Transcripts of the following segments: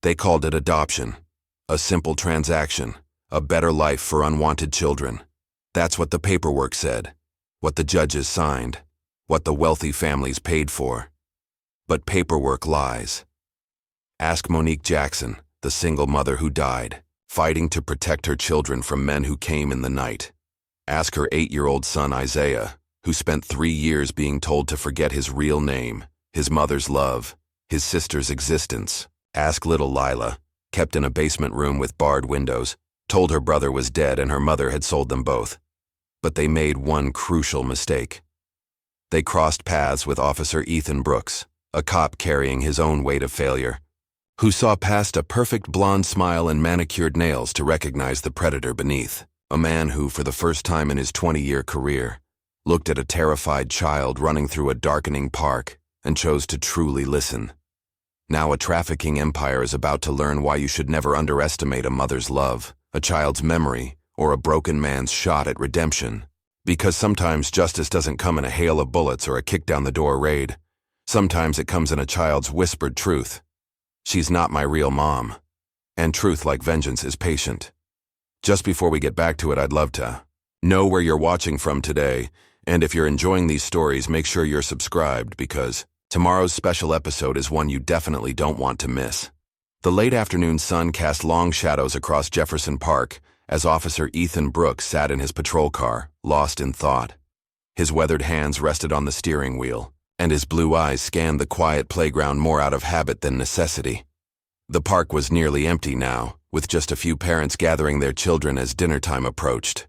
They called it adoption. A simple transaction. A better life for unwanted children. That's what the paperwork said. What the judges signed. What the wealthy families paid for. But paperwork lies. Ask Monique Jackson, the single mother who died, fighting to protect her children from men who came in the night. Ask her 8-year-old son Isaiah, who spent 3 years being told to forget his real name, his mother's love, his sister's existence. Ask little Lila, kept in a basement room with barred windows, told her brother was dead and her mother had sold them both. But they made one crucial mistake. They crossed paths with Officer Ethan Brooks, a cop carrying his own weight of failure, who saw past a perfect blonde smile and manicured nails to recognize the predator beneath. A man who, for the first time in his 20-year career, looked at a terrified child running through a darkening park and chose to truly listen. Now a trafficking empire is about to learn why you should never underestimate a mother's love, a child's memory, or a broken man's shot at redemption. Because sometimes justice doesn't come in a hail of bullets or a kick-down-the-door raid. Sometimes it comes in a child's whispered truth. She's not my real mom. And truth, like vengeance, is patient. Just before we get back to it, I'd love to know where you're watching from today, and if you're enjoying these stories, make sure you're subscribed because tomorrow's special episode is one you definitely don't want to miss. The late afternoon sun cast long shadows across Jefferson Park as Officer Ethan Brooks sat in his patrol car, lost in thought. His weathered hands rested on the steering wheel, and his blue eyes scanned the quiet playground more out of habit than necessity. The park was nearly empty now, with just a few parents gathering their children as dinner time approached.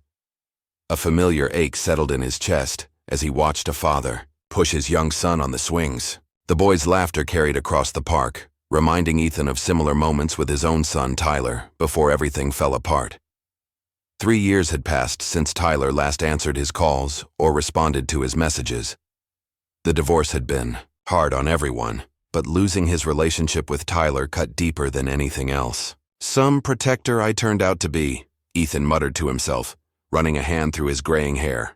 A familiar ache settled in his chest as he watched a father push his young son on the swings. The boy's laughter carried across the park, reminding Ethan of similar moments with his own son Tyler before everything fell apart. 3 years had passed since Tyler last answered his calls or responded to his messages. The divorce had been hard on everyone, but losing his relationship with Tyler cut deeper than anything else. Some protector I turned out to be, Ethan muttered to himself, running a hand through his graying hair.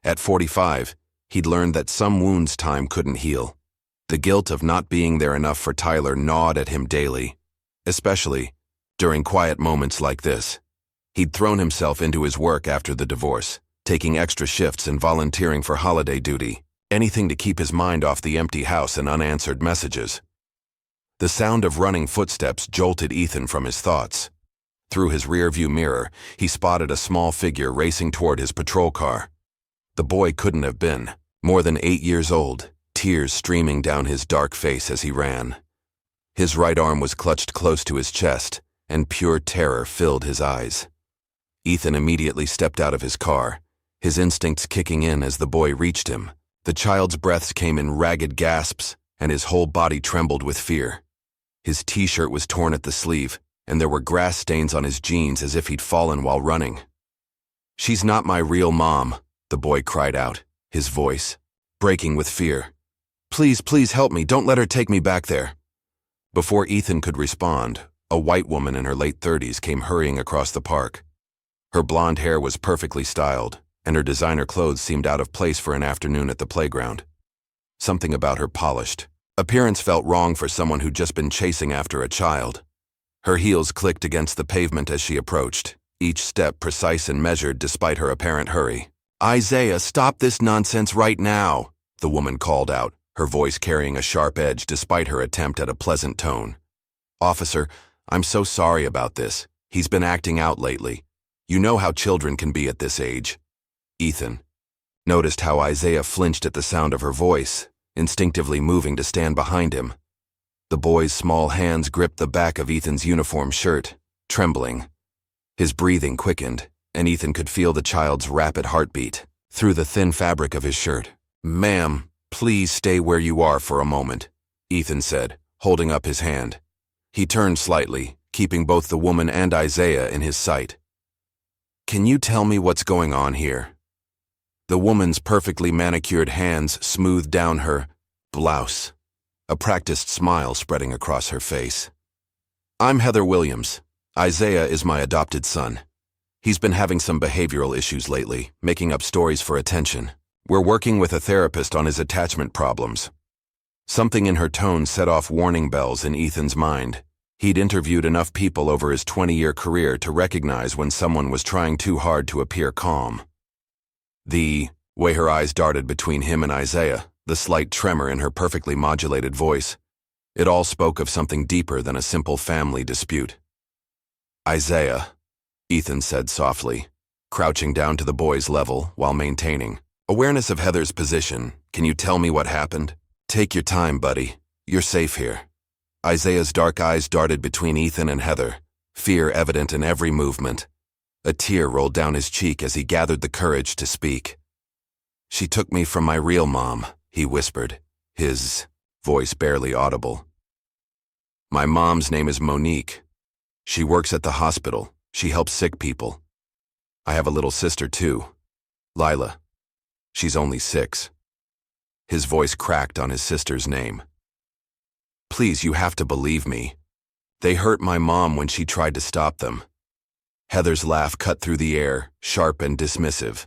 At 45, he'd learned that some wounds time couldn't heal. The guilt of not being there enough for Tyler gnawed at him daily, especially during quiet moments like this. He'd thrown himself into his work after the divorce, taking extra shifts and volunteering for holiday duty, anything to keep his mind off the empty house and unanswered messages. The sound of running footsteps jolted Ethan from his thoughts. Through his rearview mirror, he spotted a small figure racing toward his patrol car. The boy couldn't have been more than 8 years old, tears streaming down his dark face as he ran. His right arm was clutched close to his chest, and pure terror filled his eyes. Ethan immediately stepped out of his car, his instincts kicking in as the boy reached him. The child's breaths came in ragged gasps, and his whole body trembled with fear. His t-shirt was torn at the sleeve, and there were grass stains on his jeans as if he'd fallen while running. "She's not my real mom," the boy cried out, his voice breaking with fear. "Please, please help me, don't let her take me back there." Before Ethan could respond, a white woman in her late 30s came hurrying across the park. Her blonde hair was perfectly styled, and her designer clothes seemed out of place for an afternoon at the playground. Something about her polished appearance felt wrong for someone who'd just been chasing after a child. Her heels clicked against the pavement as she approached, each step precise and measured despite her apparent hurry. "Isaiah, stop this nonsense right now," the woman called out, her voice carrying a sharp edge despite her attempt at a pleasant tone. "Officer, I'm so sorry about this. He's been acting out lately. You know how children can be at this age." Ethan noticed how Isaiah flinched at the sound of her voice, instinctively moving to stand behind him. The boy's small hands gripped the back of Ethan's uniform shirt, trembling. His breathing quickened, and Ethan could feel the child's rapid heartbeat through the thin fabric of his shirt. "Ma'am, please stay where you are for a moment," Ethan said, holding up his hand. He turned slightly, keeping both the woman and Isaiah in his sight. "Can you tell me what's going on here?" The woman's perfectly manicured hands smoothed down her blouse, a practiced smile spreading across her face. "I'm Heather Williams. Isaiah is my adopted son. He's been having some behavioral issues lately, making up stories for attention. We're working with a therapist on his attachment problems." Something in her tone set off warning bells in Ethan's mind. He'd interviewed enough people over his 20-year career to recognize when someone was trying too hard to appear calm. The way her eyes darted between him and Isaiah, the slight tremor in her perfectly modulated voice, it all spoke of something deeper than a simple family dispute. "Isaiah," Ethan said softly, crouching down to the boy's level while maintaining awareness of Heather's position. "Can you tell me what happened?" "Take your time, buddy. You're safe here." Isaiah's dark eyes darted between Ethan and Heather, fear evident in every movement. A tear rolled down his cheek as he gathered the courage to speak. "She took me from my real mom," he whispered, his voice barely audible. "My mom's name is Monique. She works at the hospital. She helps sick people. I have a little sister too, Lila. She's only 6. His voice cracked on his sister's name. "Please, you have to believe me. They hurt my mom when she tried to stop them." Heather's laugh cut through the air, sharp and dismissive.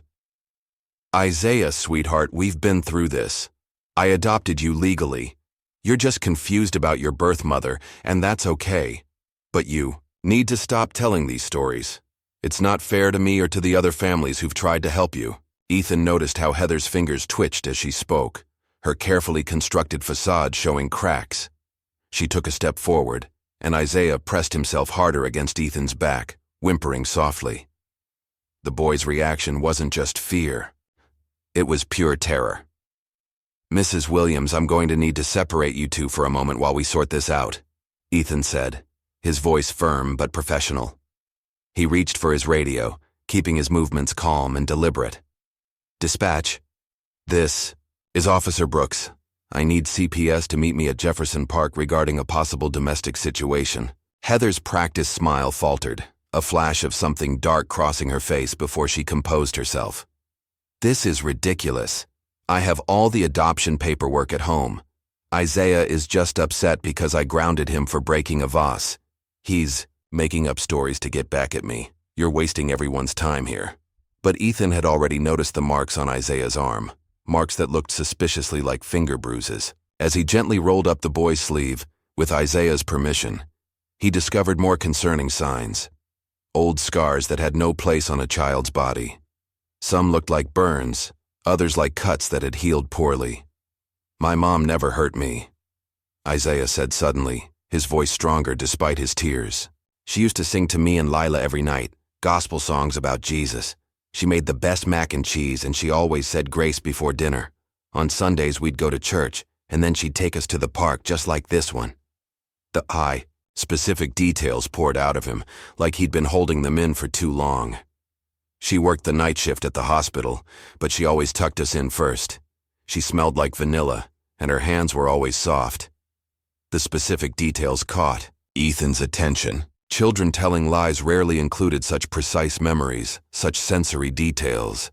"Isaiah, sweetheart, we've been through this. I adopted you legally. You're just confused about your birth mother, and that's okay. But you need to stop telling these stories. It's not fair to me or to the other families who've tried to help you." Ethan noticed how Heather's fingers twitched as she spoke, her carefully constructed facade showing cracks. She took a step forward, and Isaiah pressed himself harder against Ethan's back, whimpering softly. The boy's reaction wasn't just fear. It was pure terror. "Mrs. Williams, I'm going to need to separate you two for a moment while we sort this out," Ethan said, his voice firm but professional. He reached for his radio, keeping his movements calm and deliberate. "Dispatch, this is Officer Brooks. I need CPS to meet me at Jefferson Park regarding a possible domestic situation." Heather's practiced smile faltered, a flash of something dark crossing her face before she composed herself. "This is ridiculous. I have all the adoption paperwork at home. Isaiah is just upset because I grounded him for breaking a vase. He's making up stories to get back at me. You're wasting everyone's time here." But Ethan had already noticed the marks on Isaiah's arm, marks that looked suspiciously like finger bruises. As he gently rolled up the boy's sleeve, with Isaiah's permission, he discovered more concerning signs. Old scars that had no place on a child's body. Some looked like burns, others like cuts that had healed poorly. "My mom never hurt me," Isaiah said suddenly, his voice stronger despite his tears. "She used to sing to me and Lila every night, gospel songs about Jesus. She made the best mac and cheese, and she always said grace before dinner. On Sundays we'd go to church, and then she'd take us to the park just like this one." The specific details poured out of him, like he'd been holding them in for too long. "She worked the night shift at the hospital, but she always tucked us in first. She smelled like vanilla, and her hands were always soft." The specific details caught Ethan's attention. Children telling lies rarely included such precise memories, such sensory details.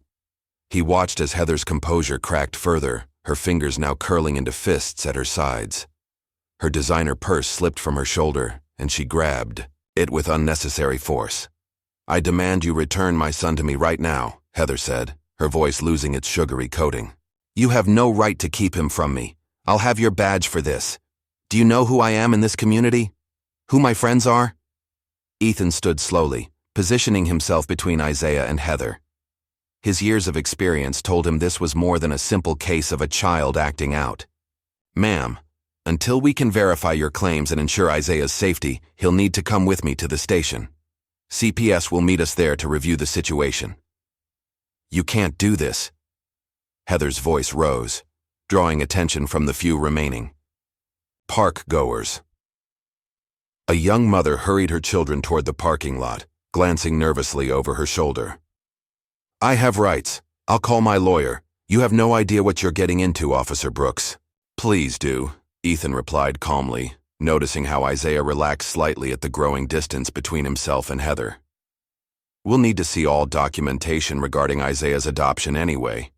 He watched as Heather's composure cracked further, her fingers now curling into fists at her sides. Her designer purse slipped from her shoulder, and she grabbed it with unnecessary force. "I demand you return my son to me right now," Heather said, her voice losing its sugary coating. "You have no right to keep him from me. I'll have your badge for this. Do you know who I am in this community? Who my friends are?" Ethan stood slowly, positioning himself between Isaiah and Heather. His years of experience told him this was more than a simple case of a child acting out. "Ma'am, until we can verify your claims and ensure Isaiah's safety, he'll need to come with me to the station. CPS will meet us there to review the situation." "You can't do this." Heather's voice rose, drawing attention from the few remaining park goers. A young mother hurried her children toward the parking lot, glancing nervously over her shoulder. "I have rights. I'll call my lawyer. You have no idea what you're getting into, Officer Brooks." "Please do," Ethan replied calmly, noticing how Isaiah relaxed slightly at the growing distance between himself and Heather. "We'll need to see all documentation regarding Isaiah's adoption anyway.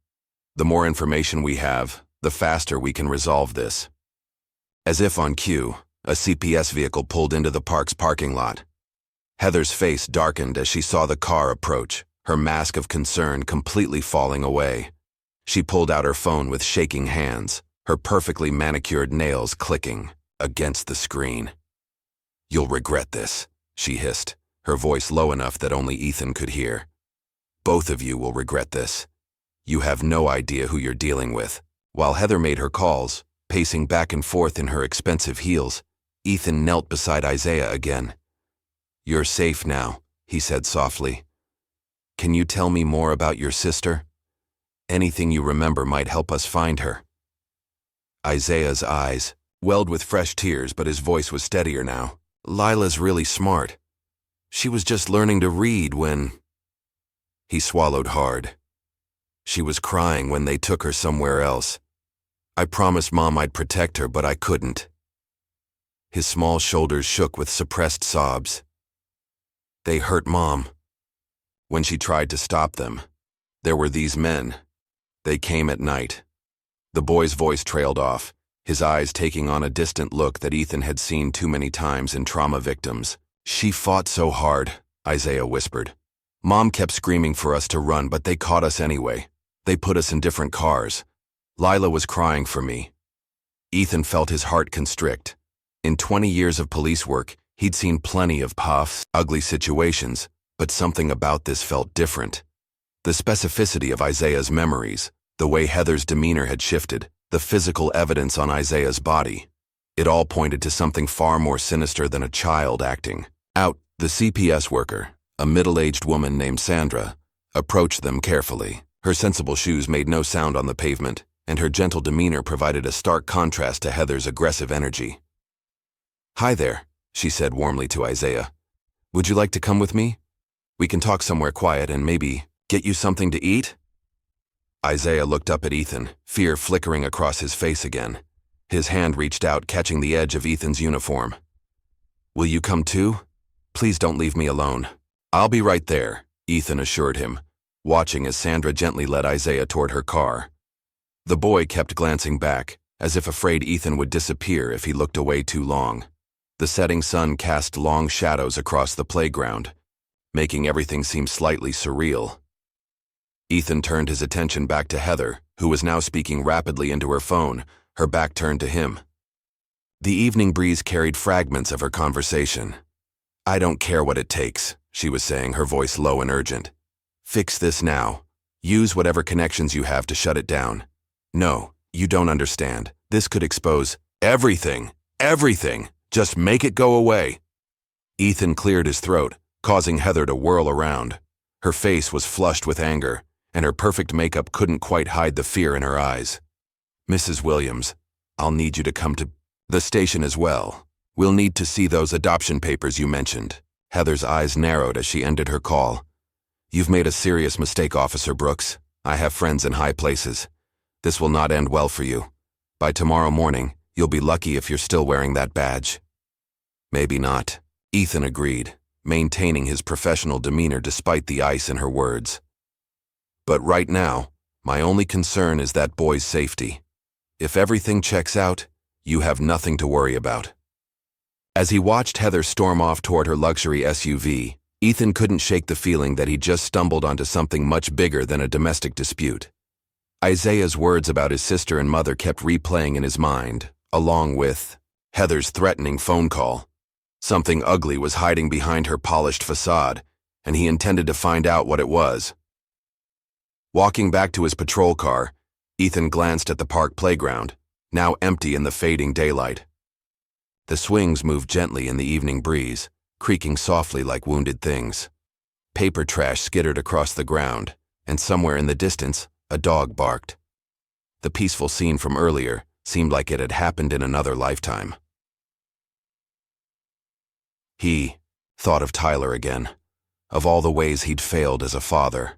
The more information we have, the faster we can resolve this." As if on cue, a CPS vehicle pulled into the park's parking lot. Heather's face darkened as she saw the car approach, her mask of concern completely falling away. She pulled out her phone with shaking hands, her perfectly manicured nails clicking against the screen. "You'll regret this," she hissed, her voice low enough that only Ethan could hear. "Both of you will regret this. You have no idea who you're dealing with." While Heather made her calls, pacing back and forth in her expensive heels, Ethan knelt beside Isaiah again. "You're safe now," he said softly. "Can you tell me more about your sister? Anything you remember might help us find her." Isaiah's eyes welled with fresh tears, but his voice was steadier now. "Lila's really smart. She was just learning to read when—" He swallowed hard. "She was crying when they took her somewhere else. I promised Mom I'd protect her, but I couldn't." His small shoulders shook with suppressed sobs. "They hurt Mom. When she tried to stop them, there were these men. They came at night." The boy's voice trailed off, his eyes taking on a distant look that Ethan had seen too many times in trauma victims. "She fought so hard," Isaiah whispered. "Mom kept screaming for us to run, but they caught us anyway. They put us in different cars. Lila was crying for me." Ethan felt his heart constrict. In 20 years of police work, he'd seen plenty of ugly situations, but something about this felt different. The specificity of Isaiah's memories, the way Heather's demeanor had shifted, the physical evidence on Isaiah's body. It all pointed to something far more sinister than a child acting out. The CPS worker, a middle-aged woman named Sandra, approached them carefully. Her sensible shoes made no sound on the pavement, and her gentle demeanor provided a stark contrast to Heather's aggressive energy. "Hi there," she said warmly to Isaiah. "Would you like to come with me? We can talk somewhere quiet and maybe get you something to eat?" Isaiah looked up at Ethan, fear flickering across his face again. His hand reached out, catching the edge of Ethan's uniform. "Will you come too? Please don't leave me alone." "I'll be right there," Ethan assured him, watching as Sandra gently led Isaiah toward her car. The boy kept glancing back, as if afraid Ethan would disappear if he looked away too long. The setting sun cast long shadows across the playground, making everything seem slightly surreal. Ethan turned his attention back to Heather, who was now speaking rapidly into her phone, her back turned to him. The evening breeze carried fragments of her conversation. "I don't care what it takes," she was saying, her voice low and urgent. "Fix this now. Use whatever connections you have to shut it down. No, you don't understand. This could expose everything. Everything. Just make it go away." Ethan cleared his throat, causing Heather to whirl around. Her face was flushed with anger, and her perfect makeup couldn't quite hide the fear in her eyes. "Mrs. Williams, I'll need you to come to the station as well. We'll need to see those adoption papers you mentioned." Heather's eyes narrowed as she ended her call. "You've made a serious mistake, Officer Brooks. I have friends in high places. This will not end well for you. By tomorrow morning, you'll be lucky if you're still wearing that badge." "Maybe not," Ethan agreed, maintaining his professional demeanor despite the ice in her words. "But right now, my only concern is that boy's safety. If everything checks out, you have nothing to worry about." As he watched Heather storm off toward her luxury SUV, Ethan couldn't shake the feeling that he'd just stumbled onto something much bigger than a domestic dispute. Isaiah's words about his sister and mother kept replaying in his mind, along with Heather's threatening phone call. Something ugly was hiding behind her polished facade, and he intended to find out what it was. Walking back to his patrol car, Ethan glanced at the park playground, now empty in the fading daylight. The swings moved gently in the evening breeze, creaking softly like wounded things. Paper trash skittered across the ground, and somewhere in the distance, a dog barked. The peaceful scene from earlier seemed like it had happened in another lifetime. He thought of Tyler again, of all the ways he'd failed as a father.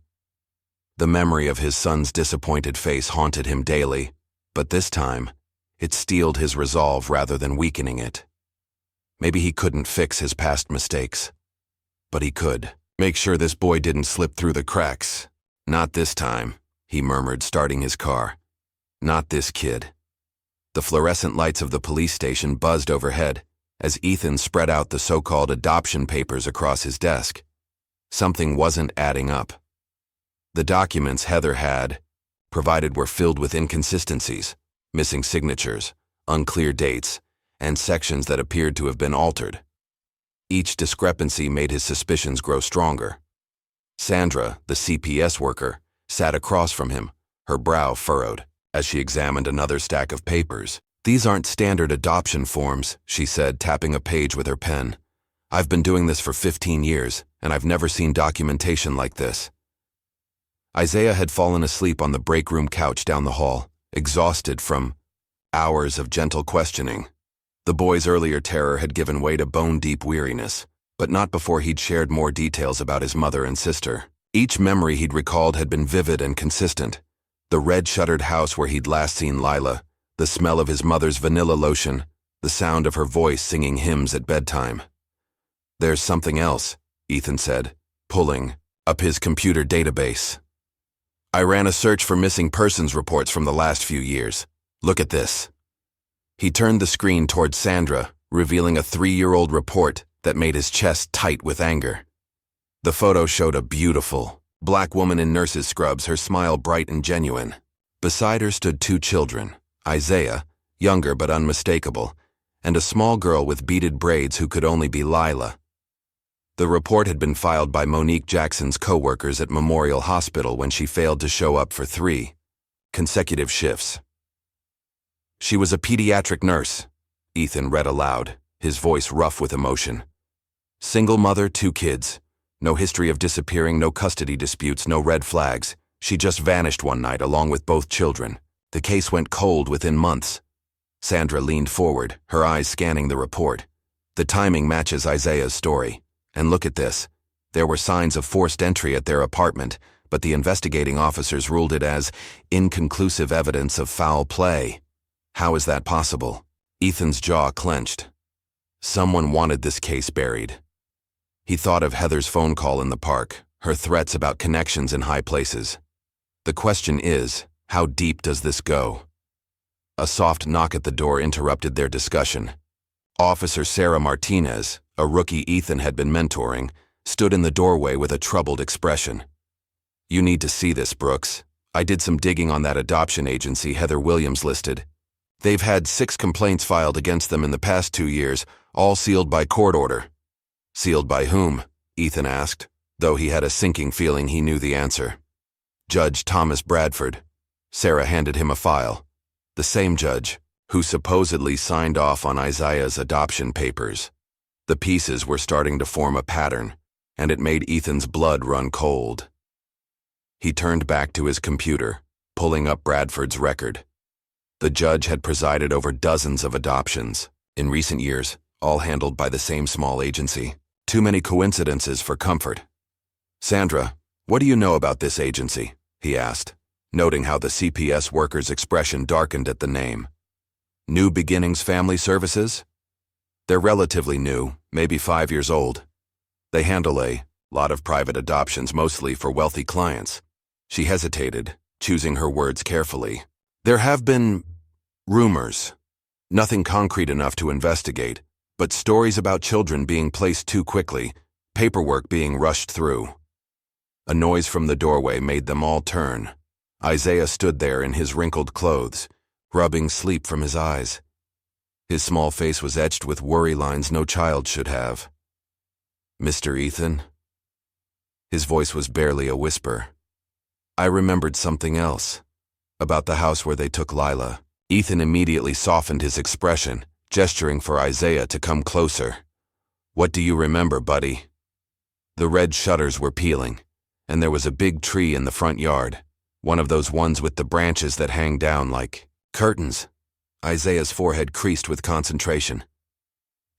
The memory of his son's disappointed face haunted him daily, but this time, it steeled his resolve rather than weakening it. Maybe he couldn't fix his past mistakes, but he could make sure this boy didn't slip through the cracks. "Not this time," he murmured, starting his car. "Not this kid." The fluorescent lights of the police station buzzed overhead as Ethan spread out the so-called adoption papers across his desk. Something wasn't adding up. The documents Heather had provided were filled with inconsistencies, missing signatures, unclear dates, and sections that appeared to have been altered. Each discrepancy made his suspicions grow stronger. Sandra, the CPS worker, sat across from him, her brow furrowed, as she examined another stack of papers. "These aren't standard adoption forms," she said, tapping a page with her pen. "I've been doing this for 15 years, and I've never seen documentation like this." Isaiah had fallen asleep on the break room couch down the hall, exhausted from hours of gentle questioning. The boy's earlier terror had given way to bone-deep weariness, but not before he'd shared more details about his mother and sister. Each memory he'd recalled had been vivid and consistent. The red-shuttered house where he'd last seen Lila, the smell of his mother's vanilla lotion, the sound of her voice singing hymns at bedtime. "There's something else," Ethan said, pulling up his computer database. "I ran a search for missing persons reports from the last few years. Look at this." He turned the screen toward Sandra, revealing a 3-year-old report that made his chest tight with anger. The photo showed a beautiful, black woman in nurse's scrubs, her smile bright and genuine. Beside her stood 2 children, Isaiah, younger but unmistakable, and a small girl with beaded braids who could only be Lila. The report had been filed by Monique Jackson's co-workers at Memorial Hospital when she failed to show up for 3 consecutive shifts. "She was a pediatric nurse," Ethan read aloud, his voice rough with emotion. "Single mother, 2 kids. No history of disappearing, no custody disputes, no red flags. She just vanished one night along with both children. The case went cold within months." Sandra leaned forward, her eyes scanning the report. "The timing matches Isaiah's story. And look at this. There were signs of forced entry at their apartment, but the investigating officers ruled it as inconclusive evidence of foul play. How is that possible?" Ethan's jaw clenched. Someone wanted this case buried. He thought of Heather's phone call in the park, her threats about connections in high places. The question is, how deep does this go? A soft knock at the door interrupted their discussion. Officer Sarah Martinez, a rookie Ethan had been mentoring, stood in the doorway with a troubled expression. "You need to see this, Brooks. I did some digging on that adoption agency Heather Williams listed. They've had 6 complaints filed against them in the past 2 years, all sealed by court order." "Sealed by whom?" Ethan asked, though he had a sinking feeling he knew the answer. "Judge Thomas Bradford." Sarah handed him a file. "The same judge who supposedly signed off on Isaiah's adoption papers." The pieces were starting to form a pattern, and it made Ethan's blood run cold. He turned back to his computer, pulling up Bradford's record. The judge had presided over dozens of adoptions, in recent years, all handled by the same small agency. Too many coincidences for comfort. "Sandra, what do you know about this agency?" he asked, noting how the CPS worker's expression darkened at the name. "New Beginnings Family Services?" "They're relatively new, maybe 5 years old. They handle a lot of private adoptions, mostly for wealthy clients." She hesitated, choosing her words carefully. "There have been rumors. Nothing concrete enough to investigate, but stories about children being placed too quickly, paperwork being rushed through." A noise from the doorway made them all turn. Isaiah stood there in his wrinkled clothes, rubbing sleep from his eyes. His small face was etched with worry lines no child should have. "Mr. Ethan?" His voice was barely a whisper. "I remembered something else. About the house where they took Lila." Ethan immediately softened his expression, gesturing for Isaiah to come closer. "What do you remember, buddy?" The red shutters were peeling, and there was a big tree in the front yard, one of those ones with the branches that hang down like curtains. Isaiah's forehead creased with concentration.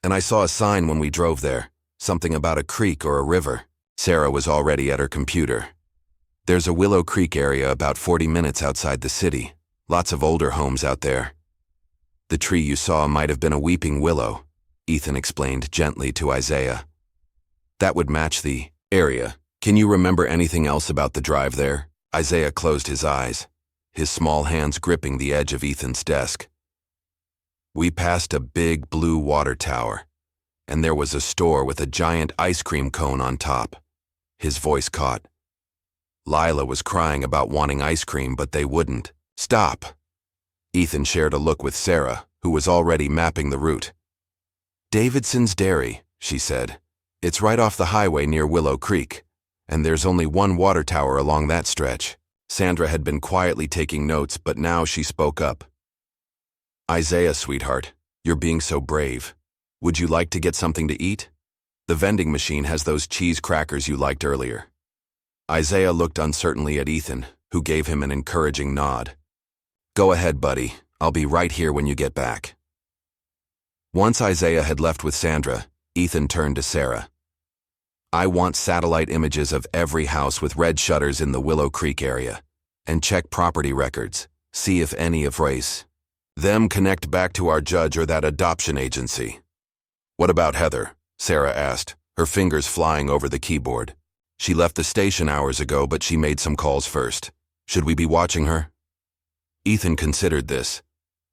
"And I saw a sign when we drove there, something about a creek or a river." Sarah was already at her computer. "There's a Willow Creek area about 40 minutes outside the city. Lots of older homes out there." "The tree you saw might have been a weeping willow," Ethan explained gently to Isaiah. "That would match the area. Can you remember anything else about the drive there?" Isaiah closed his eyes, his small hands gripping the edge of Ethan's desk. "We passed a big blue water tower, and there was a store with a giant ice cream cone on top." His voice caught. "Lila was crying about wanting ice cream, but they wouldn't." "Stop." Ethan shared a look with Sarah, who was already mapping the route. "Davidson's Dairy," she said, It's right off the highway near Willow Creek, and there's only one water tower along that stretch. Sandra had been quietly taking notes, but now she spoke up. Isaiah, sweetheart, you're being so brave. Would you like to get something to eat? The vending machine has those cheese crackers you liked earlier. Isaiah looked uncertainly at Ethan, who gave him an encouraging nod. Go ahead, buddy. I'll be right here when you get back. Once Isaiah had left with Sandra, Ethan turned to Sarah. I want satellite images of every house with red shutters in the Willow Creek area, and check property records, see if any of race. Them connect back to our judge or that adoption agency. What about Heather? Sarah asked, her fingers flying over the keyboard. She left the station hours ago, but she made some calls first. Should we be watching her? Ethan considered this.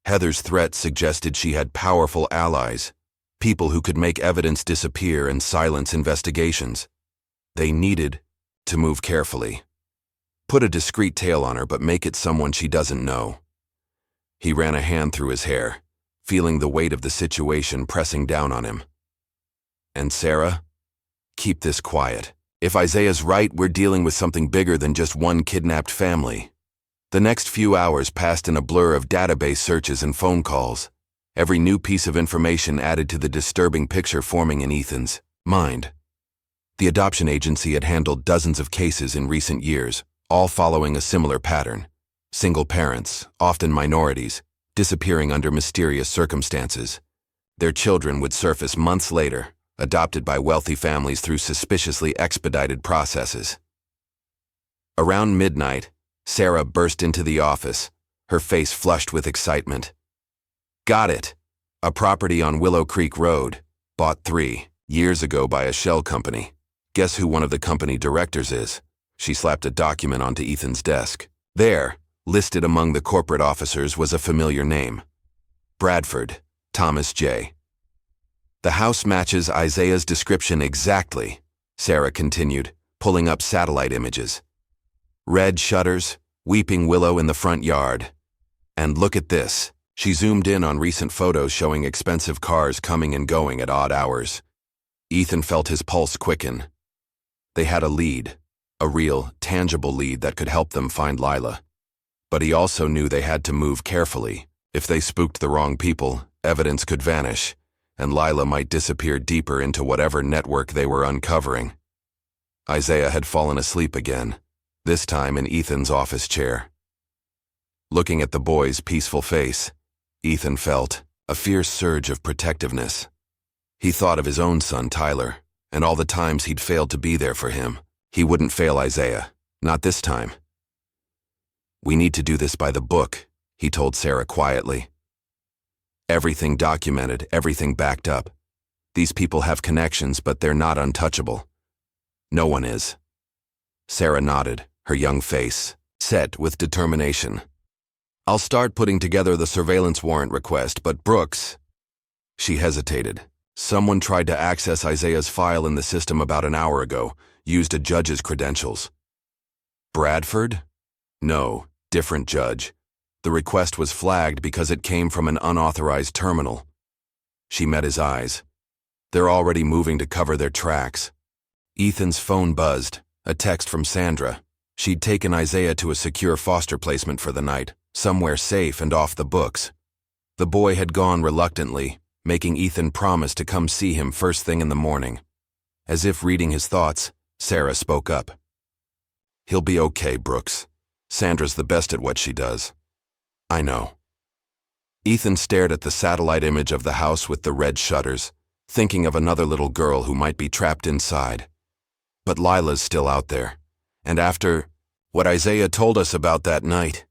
Heather's threat suggested she had powerful allies, people who could make evidence disappear and silence investigations. They needed to move carefully. Put a discreet tail on her, but make it someone she doesn't know. He ran a hand through his hair, feeling the weight of the situation pressing down on him. And Sarah? Keep this quiet. If Isaiah's right, we're dealing with something bigger than just one kidnapped family. The next few hours passed in a blur of database searches and phone calls. Every new piece of information added to the disturbing picture forming in Ethan's mind. The adoption agency had handled dozens of cases in recent years, all following a similar pattern. Single parents, often minorities, disappearing under mysterious circumstances. Their children would surface months later, adopted by wealthy families through suspiciously expedited processes. Around midnight, Sarah burst into the office, her face flushed with excitement. Got it! A property on Willow Creek Road, bought 3 years ago by a shell company. Guess who one of the company directors is? She slapped a document onto Ethan's desk. There, listed among the corporate officers, was a familiar name. Bradford, Thomas J. The house matches Isaiah's description exactly, Sarah continued, pulling up satellite images. Red shutters, weeping willow in the front yard. And look at this. She zoomed in on recent photos showing expensive cars coming and going at odd hours. Ethan felt his pulse quicken. They had a lead, a real, tangible lead that could help them find Lila. But he also knew they had to move carefully. If they spooked the wrong people, evidence could vanish, and Lila might disappear deeper into whatever network they were uncovering. Isaiah had fallen asleep again, this time in Ethan's office chair. Looking at the boy's peaceful face, Ethan felt a fierce surge of protectiveness. He thought of his own son, Tyler, and all the times he'd failed to be there for him. He wouldn't fail Isaiah, not this time. We need to do this by the book, he told Sarah quietly. Everything documented, everything backed up. These people have connections, but they're not untouchable. No one is. Sarah nodded, her young face set with determination. I'll start putting together the surveillance warrant request, but Brooks... She hesitated. Someone tried to access Isaiah's file in the system about an hour ago, used a judge's credentials. Bradford? No, different judge. The request was flagged because it came from an unauthorized terminal. She met his eyes. They're already moving to cover their tracks. Ethan's phone buzzed, a text from Sandra. She'd taken Isaiah to a secure foster placement for the night, somewhere safe and off the books. The boy had gone reluctantly, making Ethan promise to come see him first thing in the morning. As if reading his thoughts, Sarah spoke up. He'll be okay, Brooks. Sandra's the best at what she does. I know. Ethan stared at the satellite image of the house with the red shutters, thinking of another little girl who might be trapped inside. But Lila's still out there. And after what Isaiah told us about that night,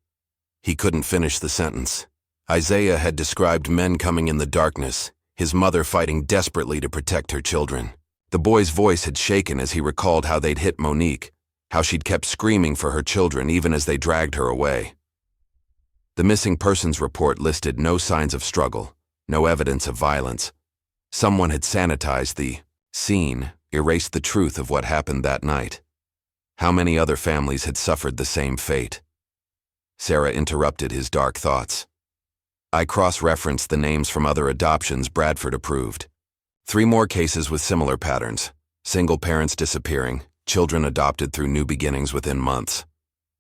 he couldn't finish the sentence. Isaiah had described men coming in the darkness, his mother fighting desperately to protect her children. The boy's voice had shaken as he recalled how they'd hit Monique, how she'd kept screaming for her children even as they dragged her away. The missing persons report listed no signs of struggle, no evidence of violence. Someone had sanitized the scene, erased the truth of what happened that night. How many other families had suffered the same fate? Sarah interrupted his dark thoughts. I cross-referenced the names from other adoptions Bradford approved. 3 more cases with similar patterns. Single parents disappearing, children adopted through new beginnings within months.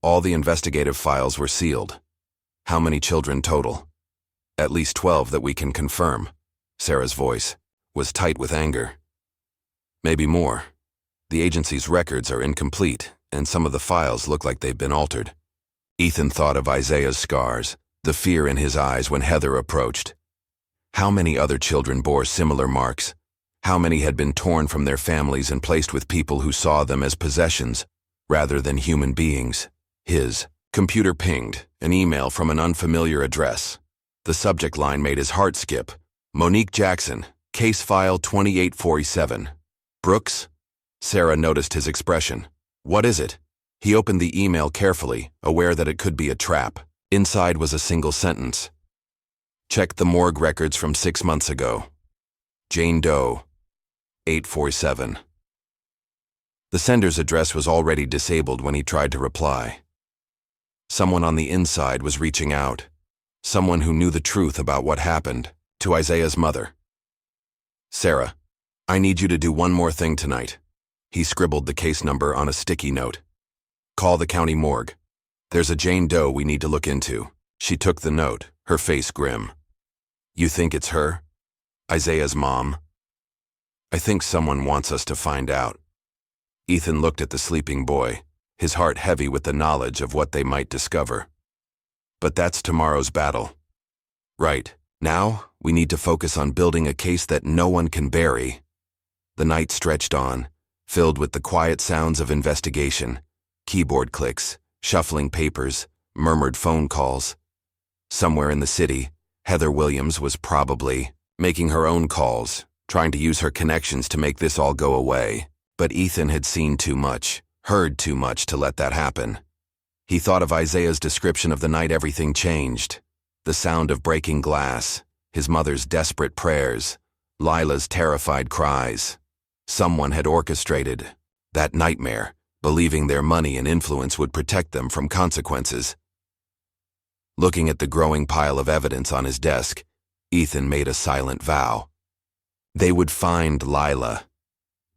All the investigative files were sealed. How many children total? At least 12 that we can confirm. Sarah's voice was tight with anger. Maybe more. The agency's records are incomplete, and some of the files look like they've been altered. Ethan thought of Isaiah's scars, the fear in his eyes when Heather approached. How many other children bore similar marks? How many had been torn from their families and placed with people who saw them as possessions rather than human beings? His computer pinged, an email from an unfamiliar address. The subject line made his heart skip. Monique Jackson, case file 2847. Brooks? Sarah noticed his expression. What is it? He opened the email carefully, aware that it could be a trap. Inside was a single sentence. Check the morgue records from 6 months ago. Jane Doe, 847. The sender's address was already disabled when he tried to reply. Someone on the inside was reaching out. Someone who knew the truth about what happened to Isaiah's mother. Sarah, I need you to do one more thing tonight. He scribbled the case number on a sticky note. Call the county morgue. There's a Jane Doe we need to look into. She took the note, her face grim. You think it's her? Isaiah's mom? I think someone wants us to find out. Ethan looked at the sleeping boy, his heart heavy with the knowledge of what they might discover. But that's tomorrow's battle. Right, now we need to focus on building a case that no one can bury. The night stretched on, filled with the quiet sounds of investigation, keyboard clicks, shuffling papers, murmured phone calls. Somewhere in the city, Heather Williams was probably making her own calls, trying to use her connections to make this all go away. But Ethan had seen too much, heard too much to let that happen. He thought of Isaiah's description of the night everything changed. The sound of breaking glass, his mother's desperate prayers, Lila's terrified cries. Someone had orchestrated that nightmare, believing their money and influence would protect them from consequences. Looking at the growing pile of evidence on his desk, Ethan made a silent vow. They would find Lila.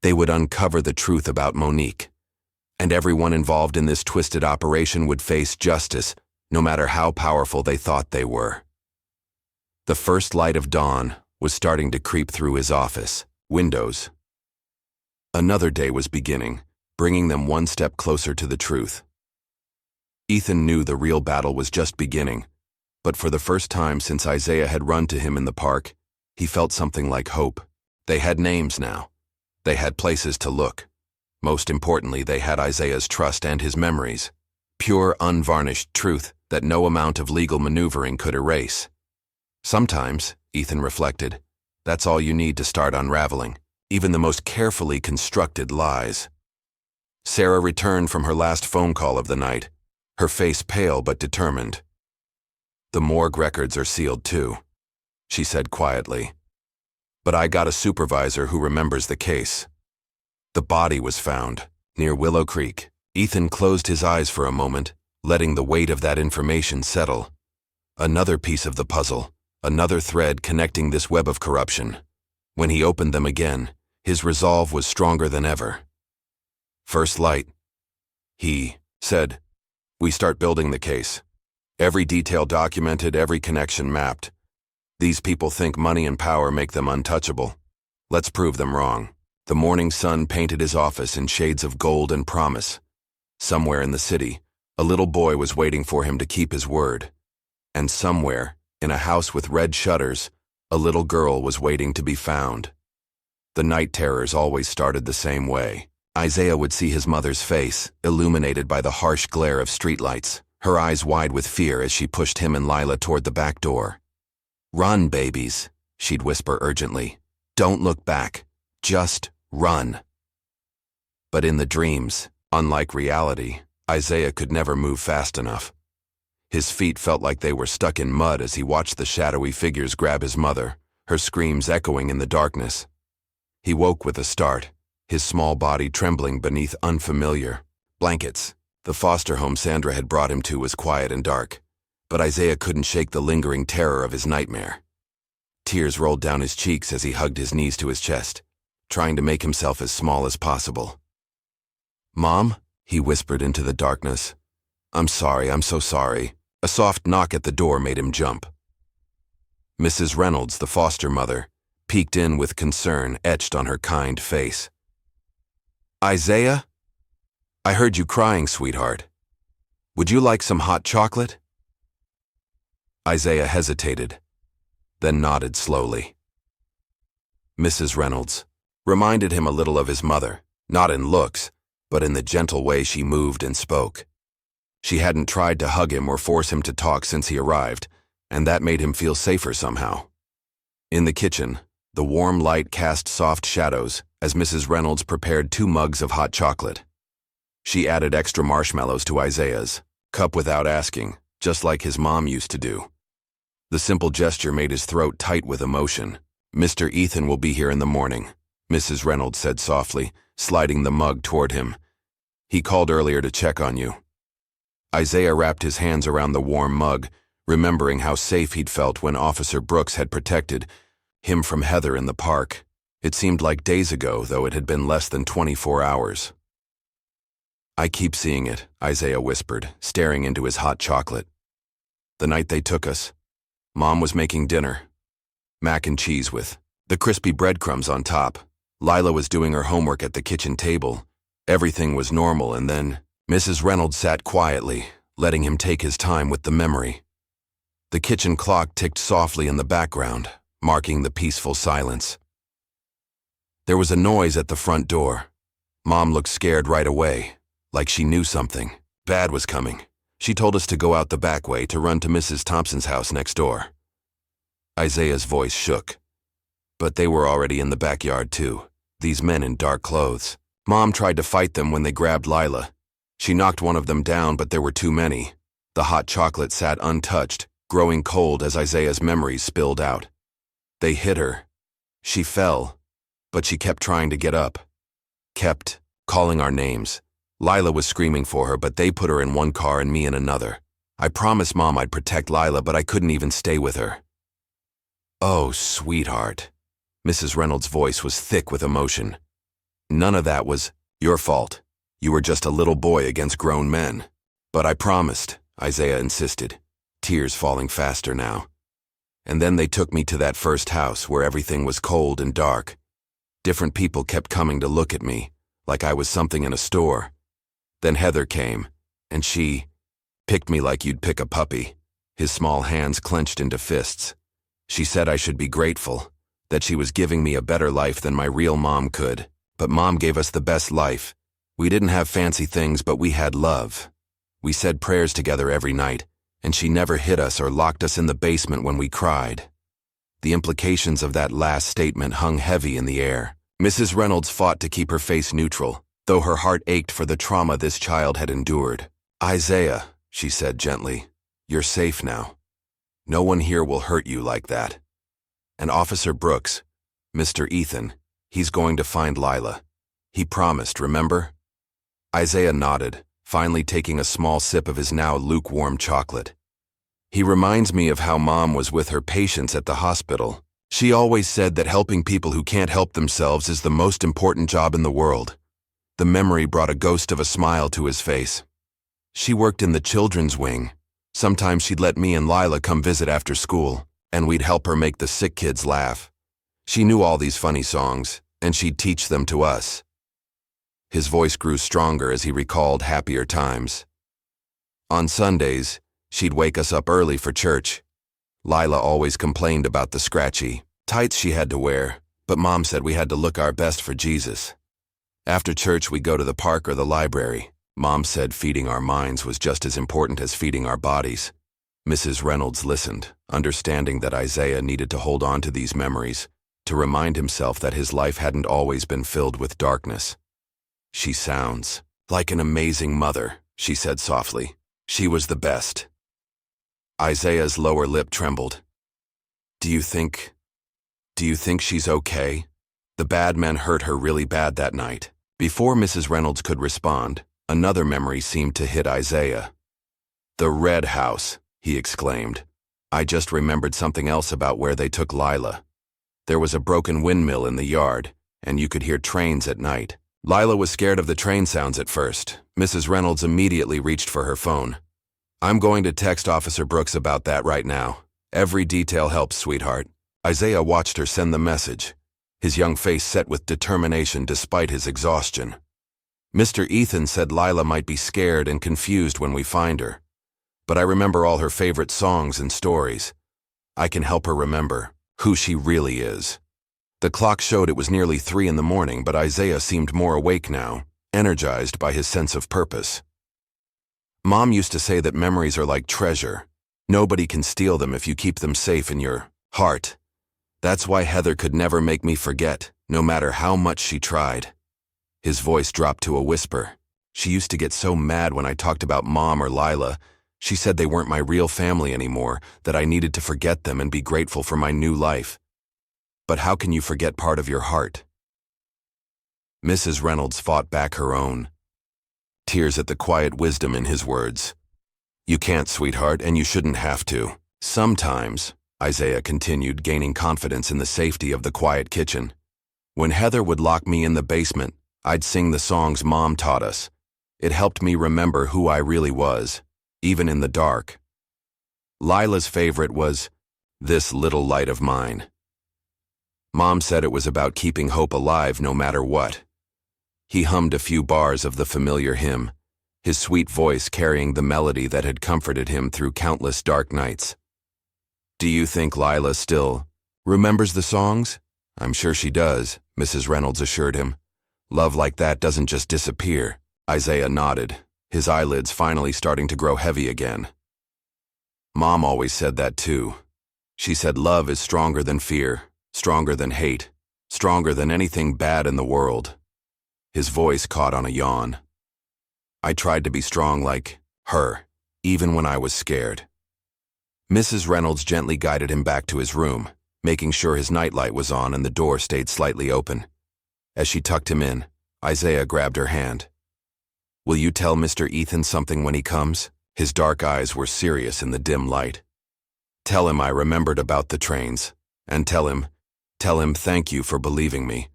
They would uncover the truth about Monique. And everyone involved in this twisted operation would face justice, no matter how powerful they thought they were. The first light of dawn was starting to creep through his office windows. Another day was beginning, bringing them one step closer to the truth. Ethan knew the real battle was just beginning, but for the first time since Isaiah had run to him in the park, he felt something like hope. They had names now. They had places to look. Most importantly, they had Isaiah's trust and his memories. Pure, unvarnished truth that no amount of legal maneuvering could erase. Sometimes, Ethan reflected, that's all you need to start unraveling, even the most carefully constructed lies. Sarah returned from her last phone call of the night, her face pale but determined. The morgue records are sealed too, she said quietly. But I got a supervisor who remembers the case. The body was found near Willow Creek. Ethan closed his eyes for a moment, letting the weight of that information settle. Another piece of the puzzle, another thread connecting this web of corruption. When he opened them again, his resolve was stronger than ever. First light, he said. We start building the case. Every detail documented, every connection mapped. These people think money and power make them untouchable. Let's prove them wrong. The morning sun painted his office in shades of gold and promise. Somewhere in the city, a little boy was waiting for him to keep his word. And somewhere, in a house with red shutters, a little girl was waiting to be found. The night terrors always started the same way. Isaiah would see his mother's face, illuminated by the harsh glare of streetlights, her eyes wide with fear as she pushed him and Lila toward the back door. Run, babies, she'd whisper urgently. Don't look back. Just run. But in the dreams, unlike reality, Isaiah could never move fast enough. His feet felt like they were stuck in mud as he watched the shadowy figures grab his mother, her screams echoing in the darkness. He woke with a start, his small body trembling beneath unfamiliar blankets. The foster home Sandra had brought him to was quiet and dark, but Isaiah couldn't shake the lingering terror of his nightmare. Tears rolled down his cheeks as he hugged his knees to his chest. trying to make himself as small as possible. "Mom?" he whispered into the darkness. "I'm sorry, I'm so sorry." A soft knock at the door made him jump. Mrs. Reynolds, the foster mother, peeked in with concern etched on her kind face. "Isaiah? I heard you crying, sweetheart. Would you like some hot chocolate?" Isaiah hesitated, then nodded slowly. Mrs. Reynolds reminded him a little of his mother, not in looks, but in the gentle way she moved and spoke. She hadn't tried to hug him or force him to talk since he arrived, and that made him feel safer somehow. In the kitchen, the warm light cast soft shadows as Mrs. Reynolds prepared 2 mugs of hot chocolate. She added extra marshmallows to Isaiah's cup without asking, just like his mom used to do. The simple gesture made his throat tight with emotion. "Mr. Ethan will be here in the morning," Mrs. Reynolds said softly, sliding the mug toward him. "He called earlier to check on you." Isaiah wrapped his hands around the warm mug, remembering how safe he'd felt when Officer Brooks had protected him from Heather in the park. It seemed like days ago, though it had been less than 24 hours. "I keep seeing it," Isaiah whispered, staring into his hot chocolate. "The night they took us, Mom was making dinner. Mac and cheese with the crispy breadcrumbs on top. Lila was doing her homework at the kitchen table. Everything was normal, and then Mrs. Reynolds sat quietly, letting him take his time with the memory. The kitchen clock ticked softly in the background, marking the peaceful silence. There was a noise at the front door. Mom looked scared right away, like she knew something bad was coming. She told us to go out the back way to run to Mrs. Thompson's house next door. Isaiah's voice shook. But they were already in the backyard too, these men in dark clothes. Mom tried to fight them when they grabbed Lila. She knocked one of them down, but there were too many. The hot chocolate sat untouched, growing cold as Isaiah's memories spilled out. They hit her. She fell, but she kept trying to get up. Kept calling our names. Lila was screaming for her, but they put her in one car and me in another. I promised Mom I'd protect Lila, but I couldn't even stay with her. "Oh, sweetheart." Mrs. Reynolds' voice was thick with emotion. "None of that was your fault. You were just a little boy against grown men." "But I promised," Isaiah insisted, tears falling faster now. "And then they took me to that first house where everything was cold and dark. Different people kept coming to look at me, like I was something in a store. Then Heather came, and she picked me like you'd pick a puppy." His small hands clenched into fists. "She said I should be grateful, that she was giving me a better life than my real mom could. But Mom gave us the best life. We didn't have fancy things, but we had love. We said prayers together every night, and she never hit us or locked us in the basement when we cried." The implications of that last statement hung heavy in the air. Mrs. Reynolds fought to keep her face neutral, though her heart ached for the trauma this child had endured. "Isaiah," she said gently, "you're safe now. No one here will hurt you like that. And Officer Brooks, Mr. Ethan, he's going to find Lila. He promised, remember?" Isaiah nodded, finally taking a small sip of his now lukewarm chocolate. "He reminds me of how Mom was with her patients at the hospital. She always said that helping people who can't help themselves is the most important job in the world." The memory brought a ghost of a smile to his face. "She worked in the children's wing. Sometimes she'd let me and Lila come visit after school, and we'd help her make the sick kids laugh. She knew all these funny songs, and she'd teach them to us." His voice grew stronger as he recalled happier times. "On Sundays, she'd wake us up early for church. Lila always complained about the scratchy tights she had to wear, but Mom said we had to look our best for Jesus. After church, we'd go to the park or the library. Mom said feeding our minds was just as important as feeding our bodies." Mrs. Reynolds listened, understanding that Isaiah needed to hold on to these memories, to remind himself that his life hadn't always been filled with darkness. "She sounds like an amazing mother," she said softly. "She was the best." Isaiah's lower lip trembled. Do you think she's okay? The bad men hurt her really bad that night." Before Mrs. Reynolds could respond, another memory seemed to hit Isaiah. "The red house," he exclaimed. "I just remembered something else about where they took Lila. There was a broken windmill in the yard, and you could hear trains at night. Lila was scared of the train sounds at first. Mrs. Reynolds immediately reached for her phone. "I'm going to text Officer Brooks about that right now. Every detail helps, sweetheart." Isaiah watched her send the message, his young face set with determination despite his exhaustion. "Mr. Ethan said Lila might be scared and confused when we find her. But I remember all her favorite songs and stories. I can help her remember who she really is." The clock showed it was nearly 3 in the morning, but Isaiah seemed more awake now, energized by his sense of purpose. "Mom used to say that memories are like treasure. Nobody can steal them if you keep them safe in your heart. That's why Heather could never make me forget, no matter how much she tried." His voice dropped to a whisper. "She used to get so mad when I talked about Mom or Lila. She said they weren't my real family anymore, that I needed to forget them and be grateful for my new life. But how can you forget part of your heart?" Mrs. Reynolds fought back her own tears at the quiet wisdom in his words. "You can't, sweetheart, and you shouldn't have to. Sometimes," Isaiah continued, gaining confidence in the safety of the quiet kitchen, "when Heather would lock me in the basement, I'd sing the songs Mom taught us. It helped me remember who I really was, even in the dark. Lila's favorite was 'This Little Light of Mine.' Mom said it was about keeping hope alive no matter what." He hummed a few bars of the familiar hymn, his sweet voice carrying the melody that had comforted him through countless dark nights. "Do you think Lila still remembers the songs?" "I'm sure she does," Mrs. Reynolds assured him. "Love like that doesn't just disappear." Isaiah nodded, his eyelids finally starting to grow heavy again. "Mom always said that too. She said love is stronger than fear, stronger than hate, stronger than anything bad in the world." His voice caught on a yawn. "I tried to be strong like her, even when I was scared." Mrs. Reynolds gently guided him back to his room, making sure his nightlight was on and the door stayed slightly open. As she tucked him in, Isaiah grabbed her hand. "Will you tell Mr. Ethan something when he comes?" His dark eyes were serious in the dim light. "Tell him I remembered about the trains, and tell him thank you for believing me.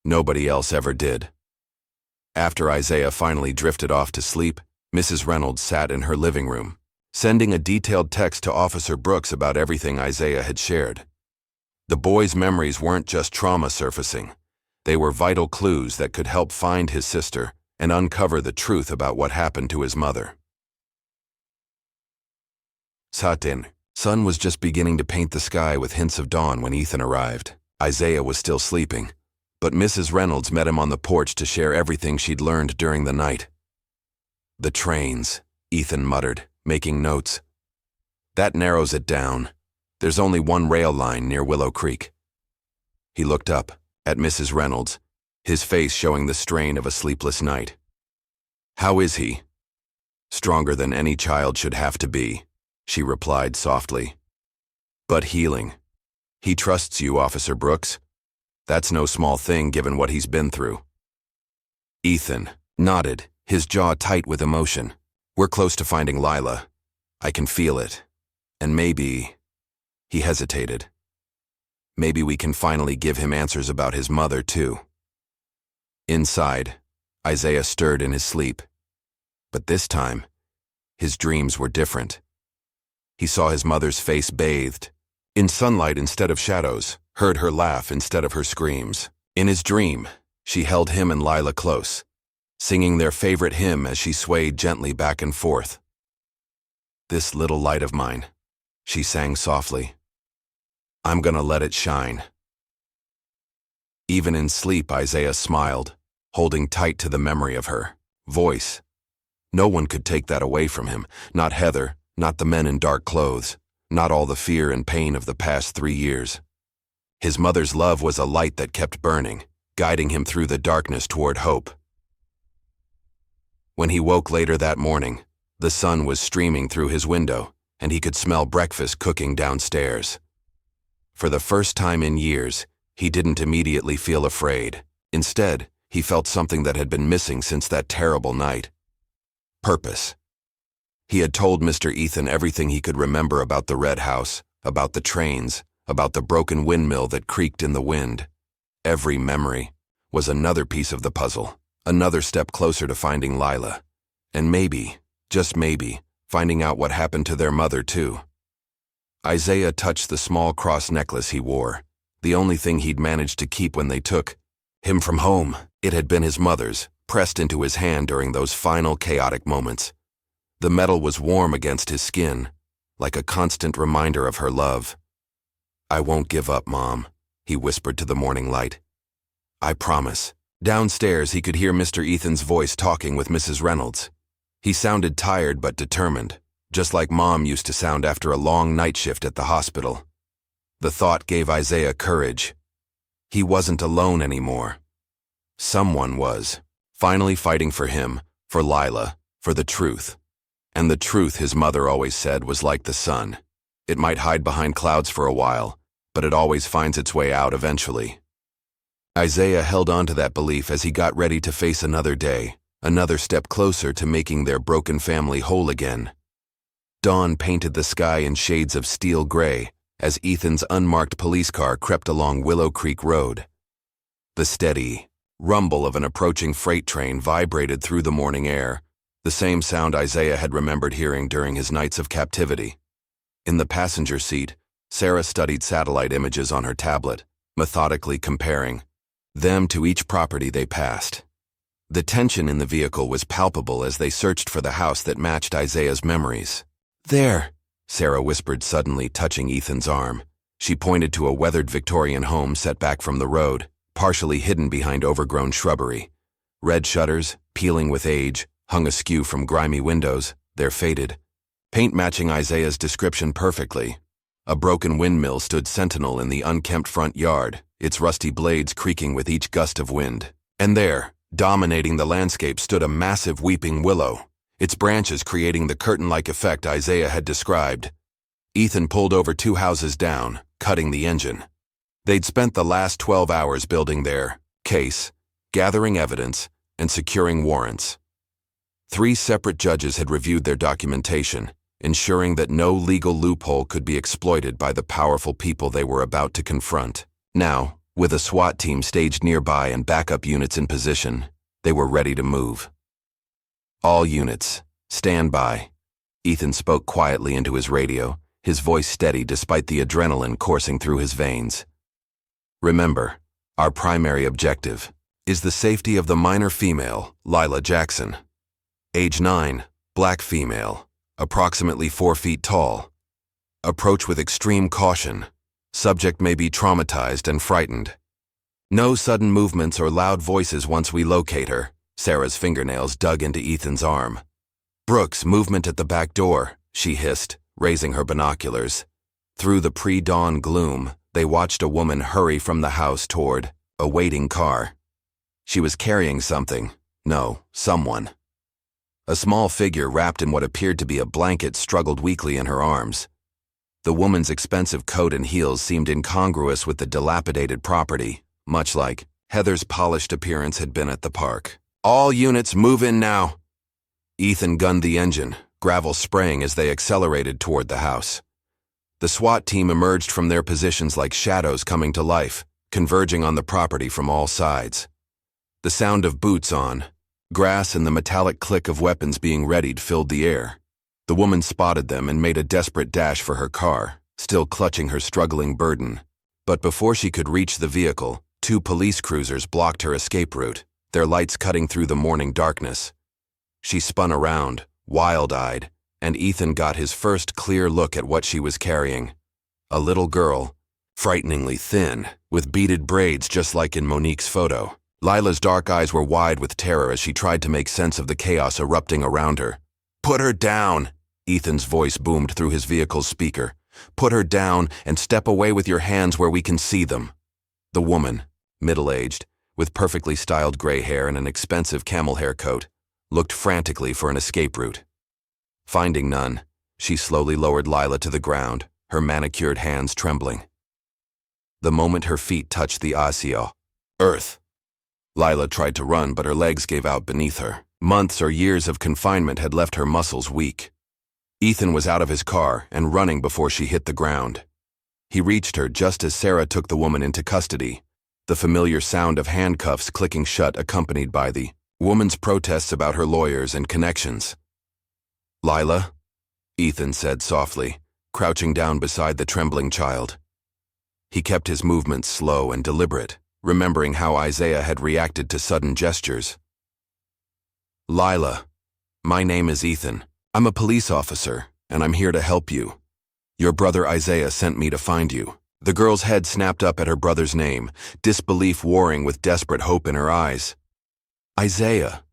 Nobody else ever did." After Isaiah finally drifted off to sleep, Mrs. Reynolds sat in her living room, sending a detailed text to Officer Brooks about everything Isaiah had shared. The boy's memories weren't just trauma surfacing. They were vital clues that could help find his sister and uncover the truth about what happened to his mother. Satin. Sun was just beginning to paint the sky with hints of dawn when Ethan arrived. Isaiah was still sleeping, but Mrs. Reynolds met him on the porch to share everything she'd learned during the night. "The trains," Ethan muttered, making notes. "That narrows it down. There's only one rail line near Willow Creek." He looked up at Mrs. Reynolds, his face showing the strain of a sleepless night. "How is he?" "Stronger than any child should have to be," she replied softly. "But healing. He trusts you, Officer Brooks. That's no small thing given what he's been through." Ethan nodded, his jaw tight with emotion. "We're close to finding Lila. I can feel it. And maybe..." He hesitated. "Maybe we can finally give him answers about his mother, too." Inside, Isaiah stirred in his sleep. But this time, his dreams were different. He saw his mother's face bathed in sunlight instead of shadows, heard her laugh instead of her screams. In his dream, she held him and Lila close, singing their favorite hymn as she swayed gently back and forth. "This little light of mine," she sang softly. "I'm gonna let it shine." Even in sleep, Isaiah smiled, holding tight to the memory of her voice. No one could take that away from him, not Heather, not the men in dark clothes, not all the fear and pain of the past 3 years. His mother's love was a light that kept burning, guiding him through the darkness toward hope. When he woke later that morning, the sun was streaming through his window, and he could smell breakfast cooking downstairs. For the first time in years, he didn't immediately feel afraid. Instead, he felt something that had been missing since that terrible night. Purpose. He had told Mr. Ethan everything he could remember about the red house, about the trains, about the broken windmill that creaked in the wind. Every memory, was another piece of the puzzle, another step closer to finding Lila. And maybe, just maybe, finding out what happened to their mother too. Isaiah touched the small cross necklace he wore, the only thing he'd managed to keep when they took him from home. It had been his mother's, pressed into his hand during those final chaotic moments. The metal was warm against his skin, like a constant reminder of her love. "I won't give up, Mom," he whispered to the morning light. "I promise." Downstairs, he could hear Mr. Ethan's voice talking with Mrs. Reynolds. He sounded tired but determined, just like Mom used to sound after a long night shift at the hospital. The thought gave Isaiah courage. He wasn't alone anymore. Someone was, finally fighting for him, for Lila, for the truth. And the truth, his mother always said, was like the sun. It might hide behind clouds for a while, but it always finds its way out eventually. Isaiah held on to that belief as he got ready to face another day, another step closer to making their broken family whole again. Dawn painted the sky in shades of steel gray as Ethan's unmarked police car crept along Willow Creek Road. The steady rumble of an approaching freight train vibrated through the morning air, the same sound Isaiah had remembered hearing during his nights of captivity. In the passenger seat, Sarah studied satellite images on her tablet, methodically comparing them to each property they passed. The tension in the vehicle was palpable as they searched for the house that matched Isaiah's memories. "There," Sarah whispered, suddenly touching Ethan's arm. She pointed to a weathered Victorian home set back from the road, partially hidden behind overgrown shrubbery. Red shutters, peeling with age, hung askew from grimy windows, their faded paint matching Isaiah's description perfectly. A broken windmill stood sentinel in the unkempt front yard, its rusty blades creaking with each gust of wind. And there, dominating the landscape, stood a massive weeping willow, its branches creating the curtain-like effect Isaiah had described. Ethan pulled over 2 houses down, cutting the engine. They'd spent the last 12 hours building their case, gathering evidence, and securing warrants. 3 separate judges had reviewed their documentation, ensuring that no legal loophole could be exploited by the powerful people they were about to confront. Now, with a SWAT team staged nearby and backup units in position, they were ready to move. "All units, stand by," Ethan spoke quietly into his radio, his voice steady despite the adrenaline coursing through his veins. "Remember, our primary objective is the safety of the minor female, Lila Jackson. Age 9, black female, approximately 4 feet tall. Approach with extreme caution. Subject may be traumatized and frightened. No sudden movements or loud voices once we locate her." Sarah's fingernails dug into Ethan's arm. "Brooks, movement at the back door," she hissed, raising her binoculars. Through the pre-dawn gloom, they watched a woman hurry from the house toward a waiting car. She was carrying something. No, someone. A small figure wrapped in what appeared to be a blanket struggled weakly in her arms. The woman's expensive coat and heels seemed incongruous with the dilapidated property, much like Heather's polished appearance had been at the park. "All units move in now." Ethan gunned the engine, gravel spraying as they accelerated toward the house. The SWAT team emerged from their positions like shadows coming to life, converging on the property from all sides. The sound of boots on grass and the metallic click of weapons being readied filled the air. The woman spotted them and made a desperate dash for her car, still clutching her struggling burden. But before she could reach the vehicle, 2 police cruisers blocked her escape route, their lights cutting through the morning darkness. She spun around, wild-eyed, and Ethan got his first clear look at what she was carrying. A little girl, frighteningly thin, with beaded braids just like in Monique's photo. Lila's dark eyes were wide with terror as she tried to make sense of the chaos erupting around her. "Put her down," Ethan's voice boomed through his vehicle's speaker. "Put her down and step away with your hands where we can see them." The woman, middle-aged, with perfectly styled gray hair and an expensive camel hair coat, looked frantically for an escape route. Finding none, she slowly lowered Lila to the ground, her manicured hands trembling. The moment her feet touched the asio, earth, Lila tried to run, but her legs gave out beneath her. Months or years of confinement had left her muscles weak. Ethan was out of his car and running before she hit the ground. He reached her just as Sarah took the woman into custody, the familiar sound of handcuffs clicking shut accompanied by the woman's protests about her lawyers and connections. "Lila," Ethan said softly, crouching down beside the trembling child. He kept his movements slow and deliberate, remembering how Isaiah had reacted to sudden gestures. "Lila, my name is Ethan. I'm a police officer, and I'm here to help you. Your brother Isaiah sent me to find you." The girl's head snapped up at her brother's name, disbelief warring with desperate hope in her eyes. "Isaiah."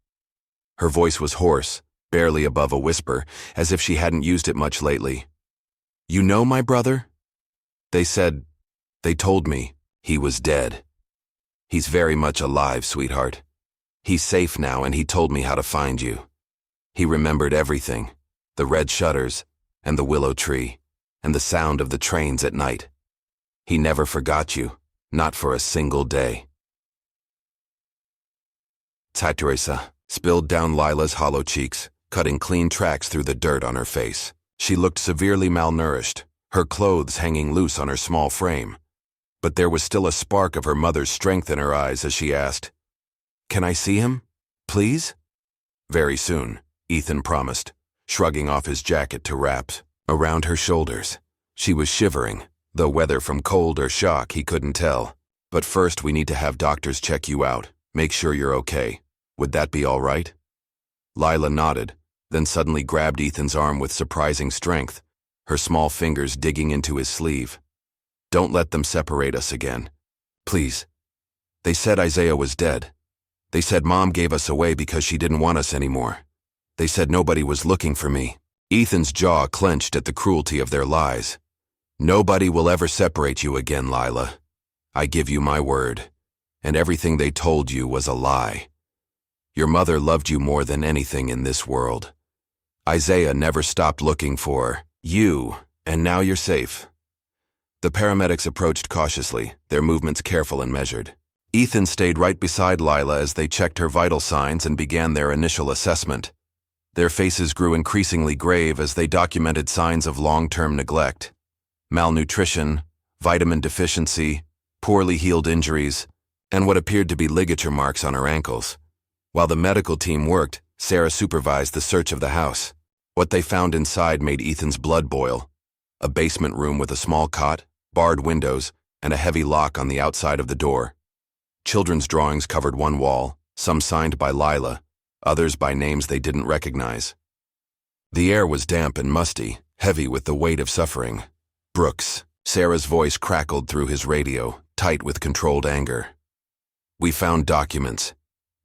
Her voice was hoarse, barely above a whisper, as if she hadn't used it much lately. "You know my brother?" They told me he was dead." "He's very much alive, sweetheart. He's safe now, and he told me how to find you. He remembered everything, the red shutters, and the willow tree, and the sound of the trains at night. He never forgot you, not for a single day." Teresa spilled down Lila's hollow cheeks, cutting clean tracks through the dirt on her face. She looked severely malnourished, her clothes hanging loose on her small frame. But there was still a spark of her mother's strength in her eyes as she asked, "Can I see him, please?" "Very soon," Ethan promised, shrugging off his jacket to wrap around her shoulders. She was shivering, though whether from cold or shock he couldn't tell. "But first we need to have doctors check you out, make sure you're okay. Would that be all right?" Lila nodded, then suddenly grabbed Ethan's arm with surprising strength, her small fingers digging into his sleeve. "Don't let them separate us again. Please. They said Isaiah was dead. They said Mom gave us away because she didn't want us anymore. They said nobody was looking for me." Ethan's jaw clenched at the cruelty of their lies. "Nobody will ever separate you again, Lila. I give you my word. And everything they told you was a lie. Your mother loved you more than anything in this world. Isaiah never stopped looking for you, and now you're safe." The paramedics approached cautiously, their movements careful and measured. Ethan stayed right beside Lila as they checked her vital signs and began their initial assessment. Their faces grew increasingly grave as they documented signs of long-term neglect. Malnutrition, vitamin deficiency, poorly healed injuries, and what appeared to be ligature marks on her ankles. While the medical team worked, Sarah supervised the search of the house. What they found inside made Ethan's blood boil. A basement room with a small cot, barred windows, and a heavy lock on the outside of the door. Children's drawings covered one wall, some signed by Lila, others by names they didn't recognize. The air was damp and musty, heavy with the weight of suffering. "Brooks," Sarah's voice crackled through his radio, tight with controlled anger. "We found documents.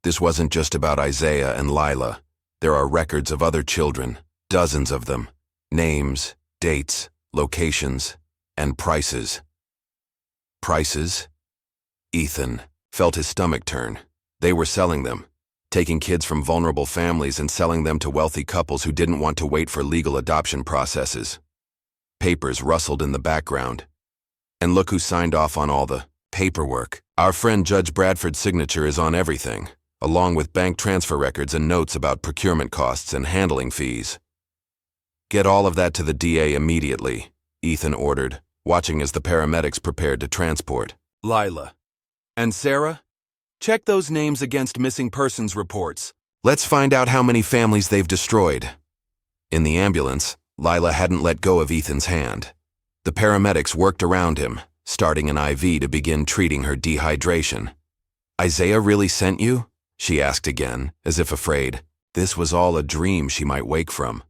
This wasn't just about Isaiah and Lila. There are records of other children, dozens of them. Names, dates, locations, and prices." "Prices?" Ethan felt his stomach turn. They were selling them, taking kids from vulnerable families and selling them to wealthy couples who didn't want to wait for legal adoption processes. Papers rustled in the background. "And look who signed off on all the paperwork. Our friend Judge Bradford's signature is on everything, along with bank transfer records and notes about procurement costs and handling fees." "Get all of that to the DA immediately," Ethan ordered, watching as the paramedics prepared to transport Lila. "And Sarah? Check those names against missing persons reports. Let's find out how many families they've destroyed." In the ambulance, Lila hadn't let go of Ethan's hand. The paramedics worked around him, starting an IV to begin treating her dehydration. "Isaiah really sent you?" she asked again, as if afraid this was all a dream she might wake from.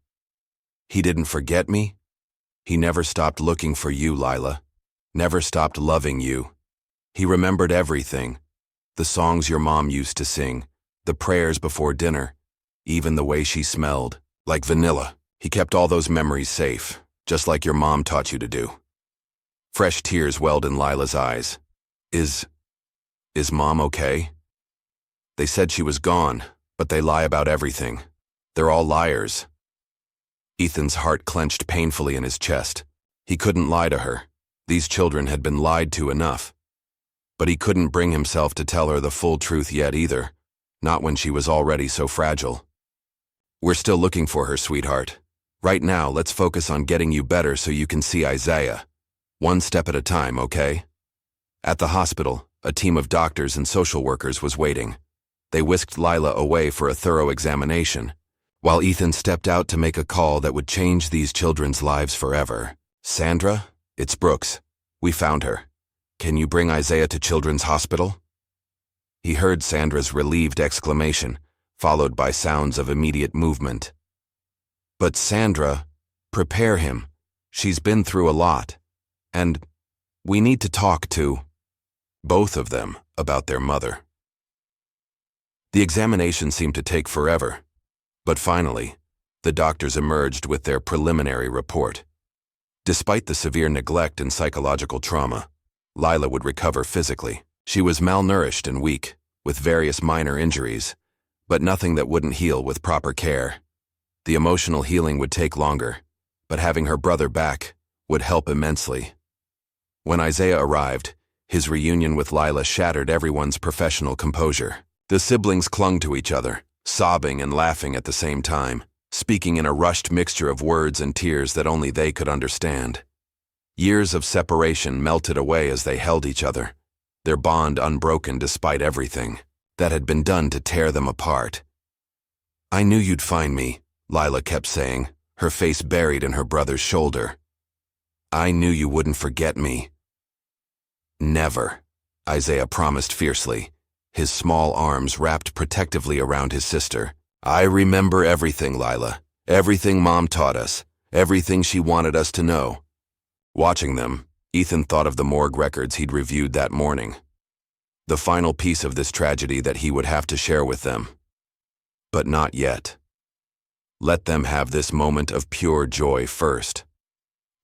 "He didn't forget me? He never stopped looking for you, Lila. Never stopped loving you. He remembered everything. The songs your mom used to sing, the prayers before dinner, even the way she smelled, like vanilla. He kept all those memories safe, just like your mom taught you to do." Fresh tears welled in Lila's eyes. Is Mom okay?" "They said she was gone, but they lie about everything. They're all liars." Ethan's heart clenched painfully in his chest. He couldn't lie to her. These children had been lied to enough. But he couldn't bring himself to tell her the full truth yet either, not when she was already so fragile. "We're still looking for her, sweetheart. Right now, let's focus on getting you better so you can see Isaiah. One step at a time, okay?" At the hospital, a team of doctors and social workers was waiting. They whisked Lila away for a thorough examination, while Ethan stepped out to make a call that would change these children's lives forever. "Sandra, it's Brooks. We found her. Can you bring Isaiah to Children's Hospital?" He heard Sandra's relieved exclamation, followed by sounds of immediate movement. "But Sandra, prepare him. She's been through a lot. And we need to talk to both of them about their mother." The examination seemed to take forever, but finally, the doctors emerged with their preliminary report. Despite the severe neglect and psychological trauma, Lila would recover physically. She was malnourished and weak, with various minor injuries, but nothing that wouldn't heal with proper care. The emotional healing would take longer, but having her brother back would help immensely. When Isaiah arrived, his reunion with Lila shattered everyone's professional composure. The siblings clung to each other, sobbing and laughing at the same time, speaking in a rushed mixture of words and tears that only they could understand. Years of separation melted away as they held each other, their bond unbroken despite everything that had been done to tear them apart. "I knew you'd find me," Lila kept saying, her face buried in her brother's shoulder. "I knew you wouldn't forget me." "Never," Isaiah promised fiercely, his small arms wrapped protectively around his sister. "I remember everything, Lila. Everything Mom taught us. Everything she wanted us to know." Watching them, Ethan thought of the morgue records he'd reviewed that morning. The final piece of this tragedy that he would have to share with them. But not yet. Let them have this moment of pure joy first.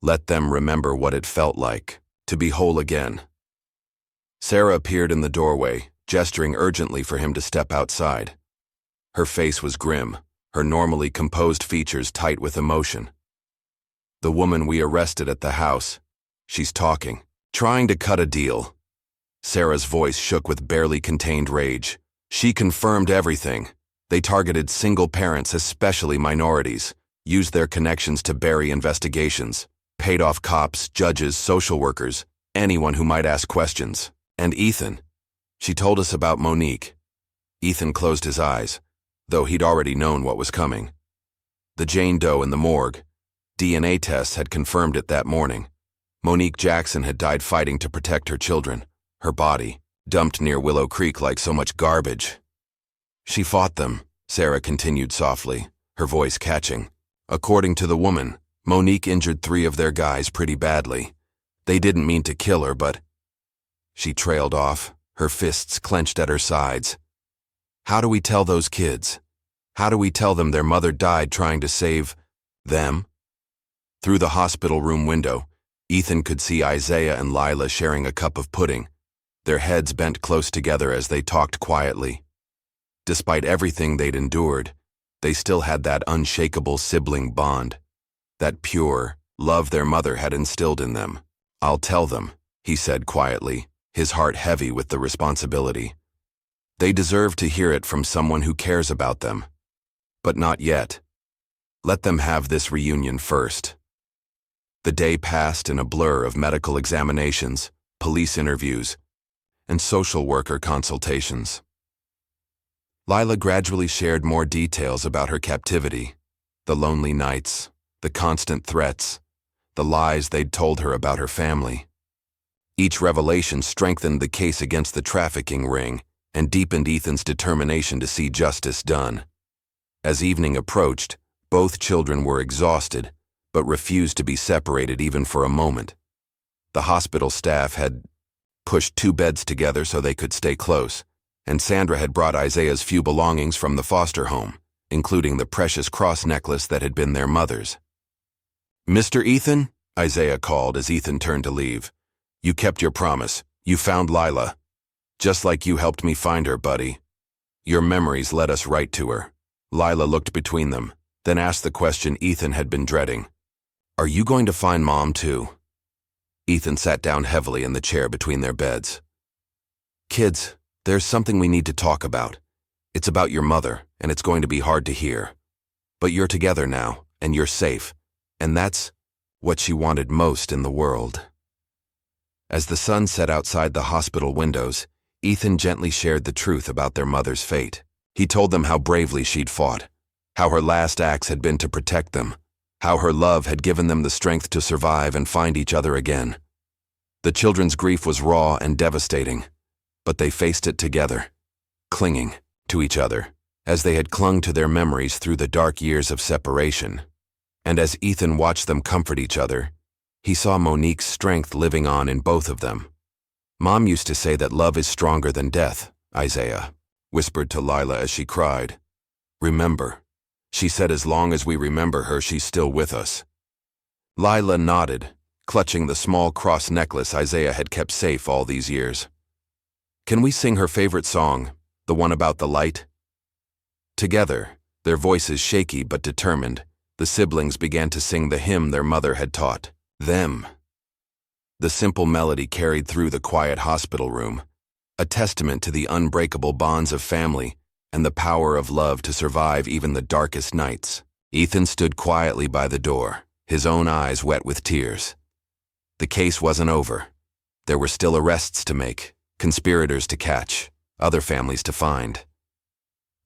Let them remember what it felt like to be whole again. Sarah appeared in the doorway, gesturing urgently for him to step outside. Her face was grim, her normally composed features tight with emotion. "The woman we arrested at the house. She's talking, trying to cut a deal." Sarah's voice shook with barely contained rage. "She confirmed everything. They targeted single parents, especially minorities, used their connections to bury investigations, paid off cops, judges, social workers, anyone who might ask questions. And Ethan. She told us about Monique." Ethan closed his eyes, though he'd already known what was coming. The Jane Doe in the morgue. DNA tests had confirmed it that morning. Monique Jackson had died fighting to protect her children, her body, dumped near Willow Creek like so much garbage. "She fought them," Sarah continued softly, her voice catching. "According to the woman, Monique injured 3 of their guys pretty badly. They didn't mean to kill her, but..." She trailed off, her fists clenched at her sides. "How do we tell those kids? How do we tell them their mother died trying to save them?" Through the hospital room window, Ethan could see Isaiah and Lila sharing a cup of pudding, their heads bent close together as they talked quietly. Despite everything they'd endured, they still had that unshakable sibling bond, that pure love their mother had instilled in them. "I'll tell them," he said quietly, his heart heavy with the responsibility. They deserve to hear it from someone who cares about them. But not yet. Let them have this reunion first. The day passed in a blur of medical examinations, police interviews, and social worker consultations. Lila gradually shared more details about her captivity, the lonely nights, the constant threats, the lies they'd told her about her family. Each revelation strengthened the case against the trafficking ring and deepened Ethan's determination to see justice done. As evening approached, both children were exhausted, but refused to be separated even for a moment. The hospital staff had pushed 2 beds together so they could stay close, and Sandra had brought Isaiah's few belongings from the foster home, including the precious cross necklace that had been their mother's. "Mr. Ethan," Isaiah called as Ethan turned to leave. "You kept your promise. You found Lila. Just like you helped me find her, buddy. Your memories led us right to her." Lila looked between them, then asked the question Ethan had been dreading. "Are you going to find Mom too?" Ethan sat down heavily in the chair between their beds. "Kids, there's something we need to talk about. It's about your mother, and it's going to be hard to hear. But you're together now, and you're safe, and that's what she wanted most in the world." As the sun set outside the hospital windows, Ethan gently shared the truth about their mother's fate. He told them how bravely she'd fought, how her last acts had been to protect them, how her love had given them the strength to survive and find each other again. The children's grief was raw and devastating, but they faced it together, clinging to each other, as they had clung to their memories through the dark years of separation. And as Ethan watched them comfort each other, he saw Monique's strength living on in both of them. "Mom used to say that love is stronger than death," Isaiah whispered to Lila as she cried. "Remember, she said as long as we remember her, she's still with us." Lila nodded, clutching the small cross necklace Isaiah had kept safe all these years. "Can we sing her favorite song, the one about the light?" Together, their voices shaky but determined, the siblings began to sing the hymn their mother had taught them. The simple melody carried through the quiet hospital room, a testament to the unbreakable bonds of family and the power of love to survive even the darkest nights. Ethan stood quietly by the door, his own eyes wet with tears. The case wasn't over. There were still arrests to make, conspirators to catch, other families to find.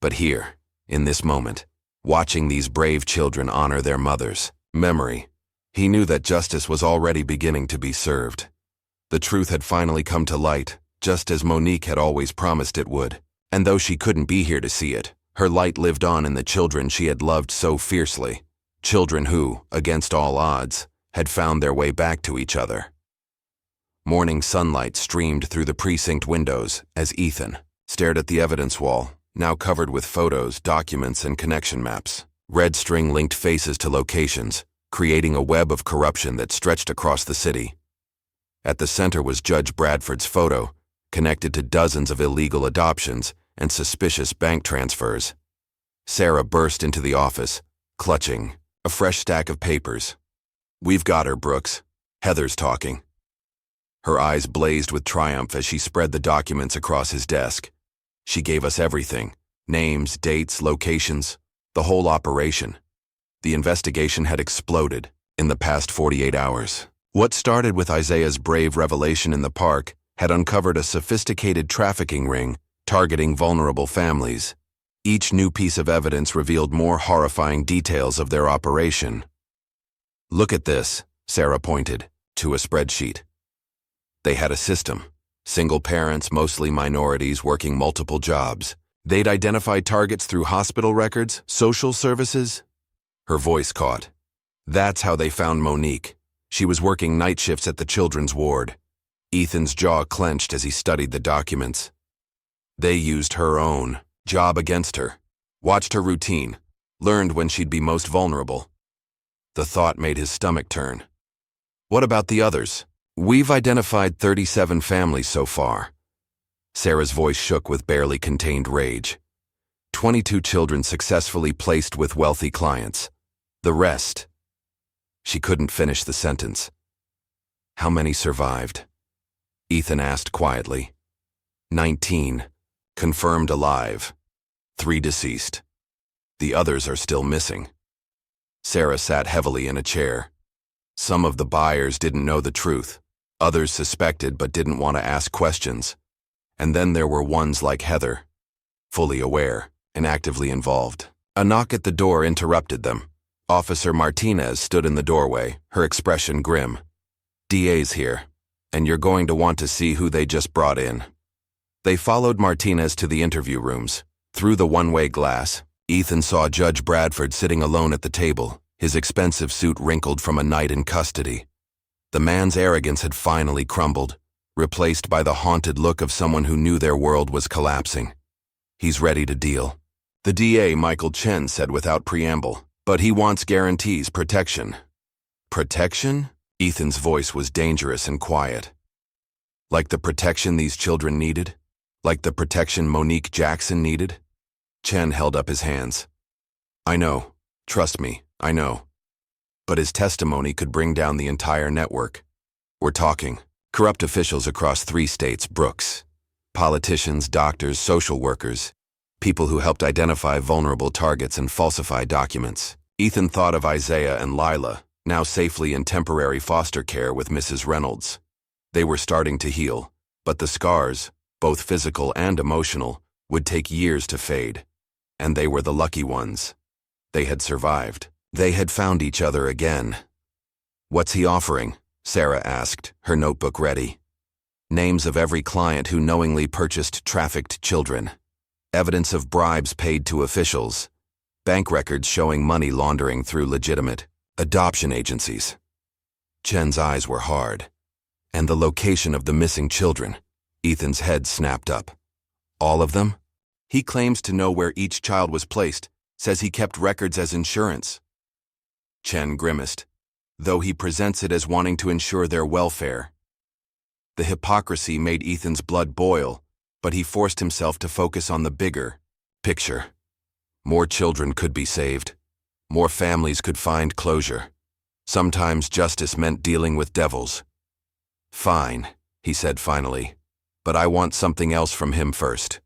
But here, in this moment, watching these brave children honor their mother's memory, he knew that justice was already beginning to be served. The truth had finally come to light, just as Monique had always promised it would. And though she couldn't be here to see it, her light lived on in the children she had loved so fiercely, children who, against all odds, had found their way back to each other. Morning sunlight streamed through the precinct windows as Ethan stared at the evidence wall, now covered with photos, documents, and connection maps. Red string linked faces to locations, creating a web of corruption that stretched across the city. At the center was Judge Bradford's photo, connected to dozens of illegal adoptions and suspicious bank transfers. Sarah burst into the office, clutching a fresh stack of papers. "We've got her, Brooks. Heather's talking." Her eyes blazed with triumph as she spread the documents across his desk. "She gave us everything: names, dates, locations, the whole operation." The investigation had exploded in the past 48 hours. What started with Isaiah's brave revelation in the park had uncovered a sophisticated trafficking ring targeting vulnerable families. Each new piece of evidence revealed more horrifying details of their operation. "Look at this," Sarah pointed to a spreadsheet. They had a system. Single parents, mostly minorities, working multiple jobs. They'd identified targets through hospital records, social services. Her voice caught. That's how they found Monique. She was working night shifts at the children's ward. Ethan's jaw clenched as he studied the documents. They used her own job against her, watched her routine, learned when she'd be most vulnerable. The thought made his stomach turn. What about the others? "We've identified 37 families so far." Sarah's voice shook with barely contained rage. 22 children successfully placed with wealthy clients. The rest. She couldn't finish the sentence. "How many survived?" Ethan asked quietly. 19. Confirmed alive. 3 deceased. The others are still missing. Sarah sat heavily in a chair. Some of the buyers didn't know the truth. Others suspected but didn't want to ask questions. And then there were ones like Heather, fully aware and actively involved. A knock at the door interrupted them. Officer Martinez stood in the doorway, her expression grim. "DA's here, and you're going to want to see who they just brought in." They followed Martinez to the interview rooms. Through the one-way glass, Ethan saw Judge Bradford sitting alone at the table, his expensive suit wrinkled from a night in custody. The man's arrogance had finally crumbled, replaced by the haunted look of someone who knew their world was collapsing. "He's ready to deal." The DA, Michael Chen, said without preamble, "But he wants guarantees, protection." "Protection?" Ethan's voice was dangerous and quiet. "Like the protection these children needed? Like the protection Monique Jackson needed?" Chen held up his hands. "I know. Trust me, I know. But his testimony could bring down the entire network. We're talking corrupt officials across 3 states, Brooks. Politicians, doctors, social workers. People who helped identify vulnerable targets and falsify documents." Ethan thought of Isaiah and Lila, now safely in temporary foster care with Mrs. Reynolds. They were starting to heal, but the scars, both physical and emotional, would take years to fade. And they were the lucky ones. They had survived. They had found each other again. "What's he offering?" Sarah asked, her notebook ready. Names of every client who knowingly purchased trafficked children. Evidence of bribes paid to officials. Bank records showing money laundering through legitimate adoption agencies. Chen's eyes were hard. And the location of the missing children. Ethan's head snapped up. All of them? He claims to know where each child was placed, says he kept records as insurance. Chen grimaced, though he presents it as wanting to ensure their welfare. The hypocrisy made Ethan's blood boil, but he forced himself to focus on the bigger picture. More children could be saved. More families could find closure. Sometimes justice meant dealing with devils. "Fine," he said finally, "but I want something else from him first.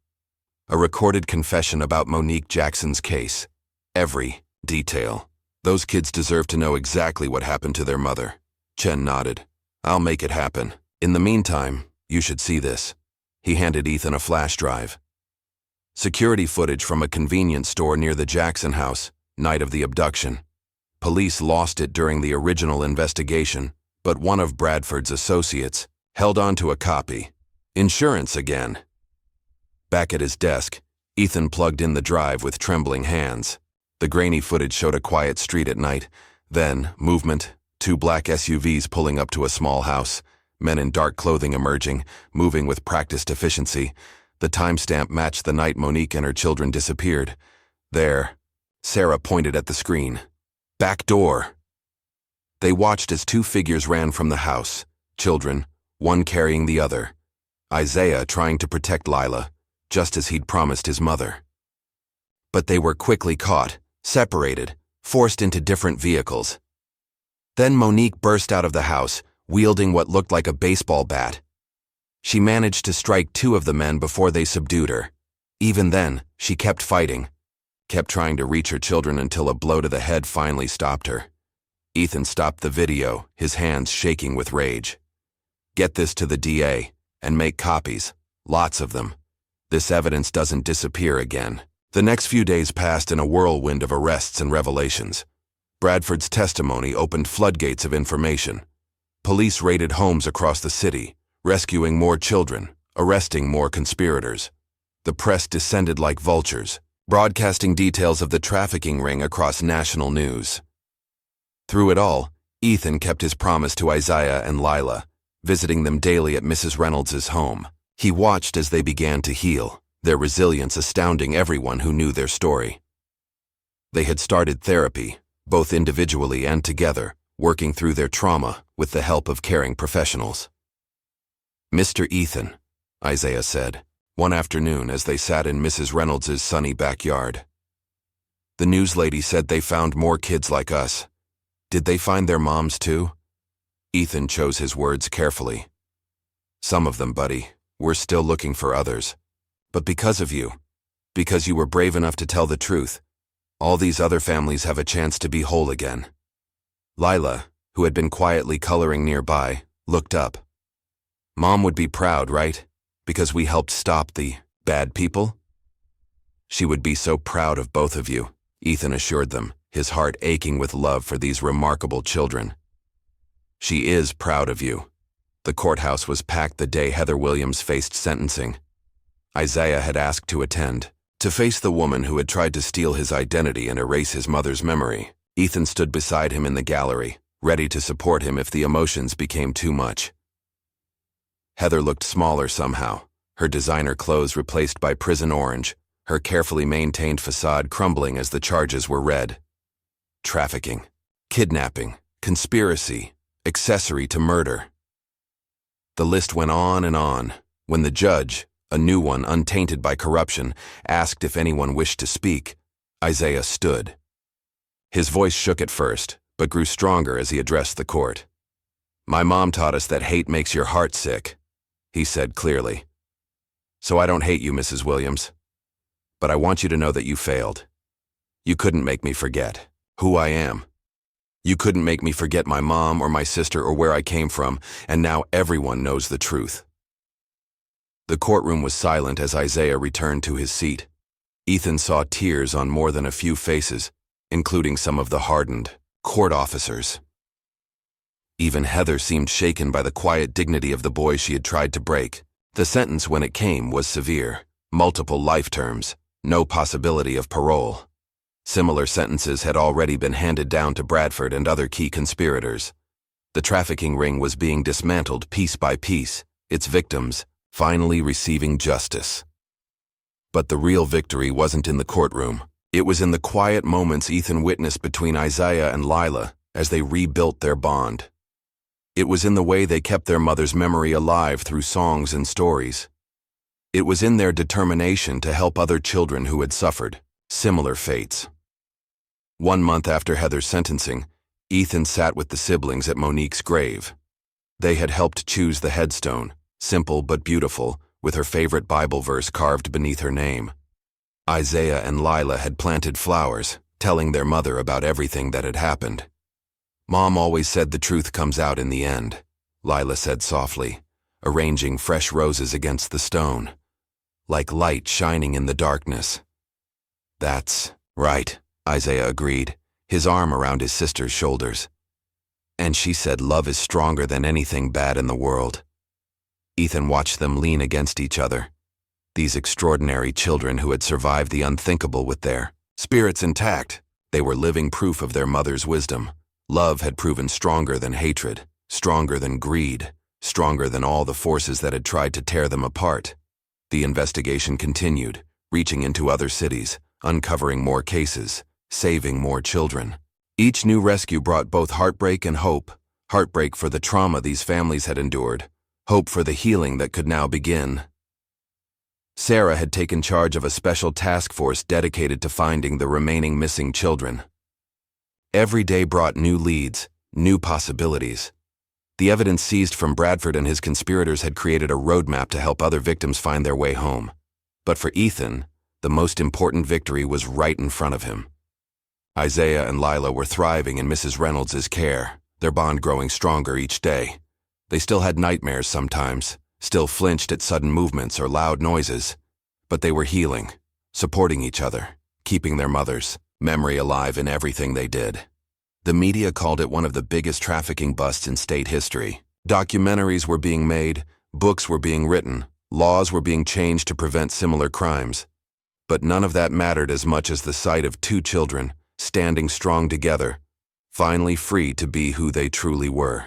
A recorded confession about Monique Jackson's case. Every detail. Those kids deserve to know exactly what happened to their mother." Chen nodded. "I'll make it happen. In the meantime, you should see this." He handed Ethan a flash drive. Security footage from a convenience store near the Jackson house, night of the abduction. Police lost it during the original investigation, but one of Bradford's associates held on to a copy. Insurance again. Back at his desk, Ethan plugged in the drive with trembling hands. The grainy footage showed a quiet street at night, then movement, 2 black SUVs pulling up to a small house, men in dark clothing emerging, moving with practiced efficiency. The timestamp matched the night Monique and her children disappeared. There, Sarah pointed at the screen. "Back door." They watched as 2 figures ran from the house, children, one carrying the other. Isaiah trying to protect Lila, just as he'd promised his mother. But they were quickly caught, separated, forced into different vehicles. Then Monique burst out of the house, wielding what looked like a baseball bat. She managed to strike 2 of the men before they subdued her. Even then, she kept fighting, kept trying to reach her children until a blow to the head finally stopped her. Ethan stopped the video, his hands shaking with rage. "Get this to the DA, and make copies, lots of them. This evidence doesn't disappear again." The next few days passed in a whirlwind of arrests and revelations. Bradford's testimony opened floodgates of information. Police raided homes across the city, rescuing more children, arresting more conspirators. The press descended like vultures, broadcasting details of the trafficking ring across national news. Through it all, Ethan kept his promise to Isaiah and Lila, visiting them daily at Mrs. Reynolds' home. He watched as they began to heal, their resilience astounding everyone who knew their story. They had started therapy, both individually and together, working through their trauma with the help of caring professionals. "Mr. Ethan," Isaiah said, one afternoon as they sat in Mrs. Reynolds' sunny backyard. "The news lady said they found more kids like us. Did they find their moms too?" Ethan chose his words carefully. "Some of them, buddy. We're still looking for others. But because of you, because you were brave enough to tell the truth, all these other families have a chance to be whole again." Lila, who had been quietly coloring nearby, looked up. "Mom would be proud, right? Because we helped stop the bad people?" "She would be so proud of both of you," Ethan assured them, his heart aching with love for these remarkable children. "She is proud of you." The courthouse was packed the day Heather Williams faced sentencing. Isaiah had asked to attend, to face the woman who had tried to steal his identity and erase his mother's memory. Ethan stood beside him in the gallery, ready to support him if the emotions became too much. Heather looked smaller somehow, her designer clothes replaced by prison orange, her carefully maintained facade crumbling as the charges were read. Trafficking, kidnapping, conspiracy, accessory to murder. The list went on and on. When the judge, a new one untainted by corruption, asked if anyone wished to speak, Isaiah stood. His voice shook at first, but grew stronger as he addressed the court. "My mom taught us that hate makes your heart sick," he said clearly. "So I don't hate you, Mrs. Williams. But I want you to know that you failed. You couldn't make me forget who I am. You couldn't make me forget my mom or my sister or where I came from, and now everyone knows the truth." The courtroom was silent as Isaiah returned to his seat. Ethan saw tears on more than a few faces, including some of the hardened court officers. Even Heather seemed shaken by the quiet dignity of the boy she had tried to break. The sentence, when it came, was severe. Multiple life terms, no possibility of parole. Similar sentences had already been handed down to Bradford and other key conspirators. The trafficking ring was being dismantled piece by piece, its victims finally receiving justice. But the real victory wasn't in the courtroom. It was in the quiet moments Ethan witnessed between Isaiah and Lila as they rebuilt their bond. It was in the way they kept their mother's memory alive through songs and stories. It was in their determination to help other children who had suffered similar fates. 1 month after Heather's sentencing, Ethan sat with the siblings at Monique's grave. They had helped choose the headstone, simple but beautiful, with her favorite Bible verse carved beneath her name. Isaiah and Lila had planted flowers, telling their mother about everything that had happened. "Mom always said the truth comes out in the end," Lila said softly, arranging fresh roses against the stone, like light shining in the darkness. "That's right," Isaiah agreed, his arm around his sister's shoulders. "And she said love is stronger than anything bad in the world." Ethan watched them lean against each other. These extraordinary children who had survived the unthinkable with their spirits intact. They were living proof of their mother's wisdom. Love had proven stronger than hatred, stronger than greed, stronger than all the forces that had tried to tear them apart. The investigation continued, reaching into other cities, uncovering more cases, saving more children. Each new rescue brought both heartbreak and hope. Heartbreak for the trauma these families had endured, hope for the healing that could now begin. Sarah had taken charge of a special task force dedicated to finding the remaining missing children. Every day brought new leads, new possibilities. The evidence seized from Bradford and his conspirators had created a roadmap to help other victims find their way home. But for Ethan, the most important victory was right in front of him. Isaiah and Lila were thriving in Mrs. Reynolds' care, their bond growing stronger each day. They still had nightmares sometimes, still flinched at sudden movements or loud noises, but they were healing, supporting each other, keeping their mother's memory alive in everything they did. The media called it one of the biggest trafficking busts in state history. Documentaries were being made, books were being written, laws were being changed to prevent similar crimes. But none of that mattered as much as the sight of 2 children standing strong together, finally free to be who they truly were.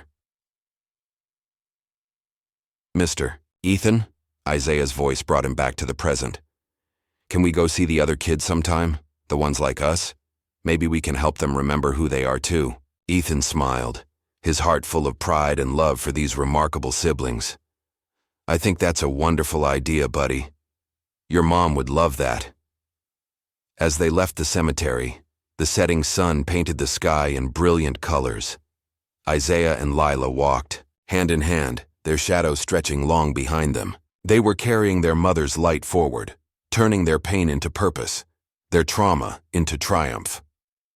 "Mr. Ethan?" Isaiah's voice brought him back to the present. "Can we go see the other kids sometime? The ones like us? Maybe we can help them remember who they are too." Ethan smiled, his heart full of pride and love for these remarkable siblings. "I think that's a wonderful idea, buddy. Your mom would love that." As they left the cemetery, the setting sun painted the sky in brilliant colors. Isaiah and Lila walked, hand in hand, their shadows stretching long behind them. They were carrying their mother's light forward, turning their pain into purpose, their trauma into triumph.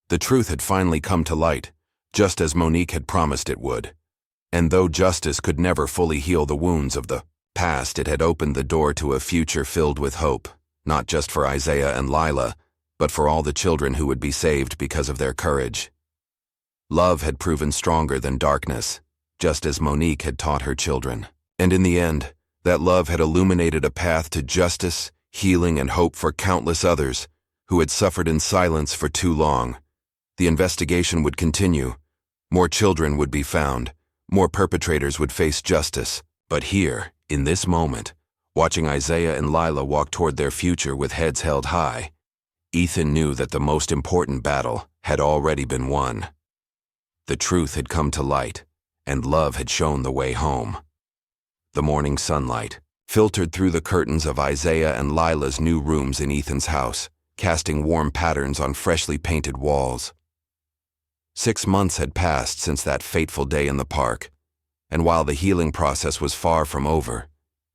The truth had finally come to light, just as Monique had promised it would. And though justice could never fully heal the wounds of the past, it had opened the door to a future filled with hope, not just for Isaiah and Lila, but for all the children who would be saved because of their courage. Love had proven stronger than darkness, just as Monique had taught her children. And in the end, that love had illuminated a path to justice, healing, and hope for countless others who had suffered in silence for too long. The investigation would continue. More children would be found. More perpetrators would face justice. But here, in this moment, watching Isaiah and Lila walk toward their future with heads held high, Ethan knew that the most important battle had already been won. The truth had come to light, and love had shown the way home. The morning sunlight filtered through the curtains of Isaiah and Lila's new rooms in Ethan's house, casting warm patterns on freshly painted walls. 6 months had passed since that fateful day in the park, and while the healing process was far from over,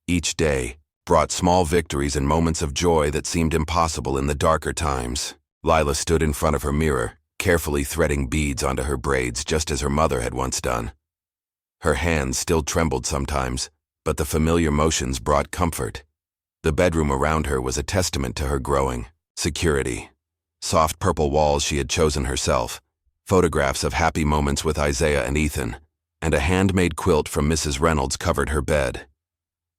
each day brought small victories and moments of joy that seemed impossible in the darker times. Lila stood in front of her mirror, carefully threading beads onto her braids just as her mother had once done. Her hands still trembled sometimes, but the familiar motions brought comfort. The bedroom around her was a testament to her growing security. Soft purple walls she had chosen herself, photographs of happy moments with Isaiah and Ethan, and a handmade quilt from Mrs. Reynolds covered her bed.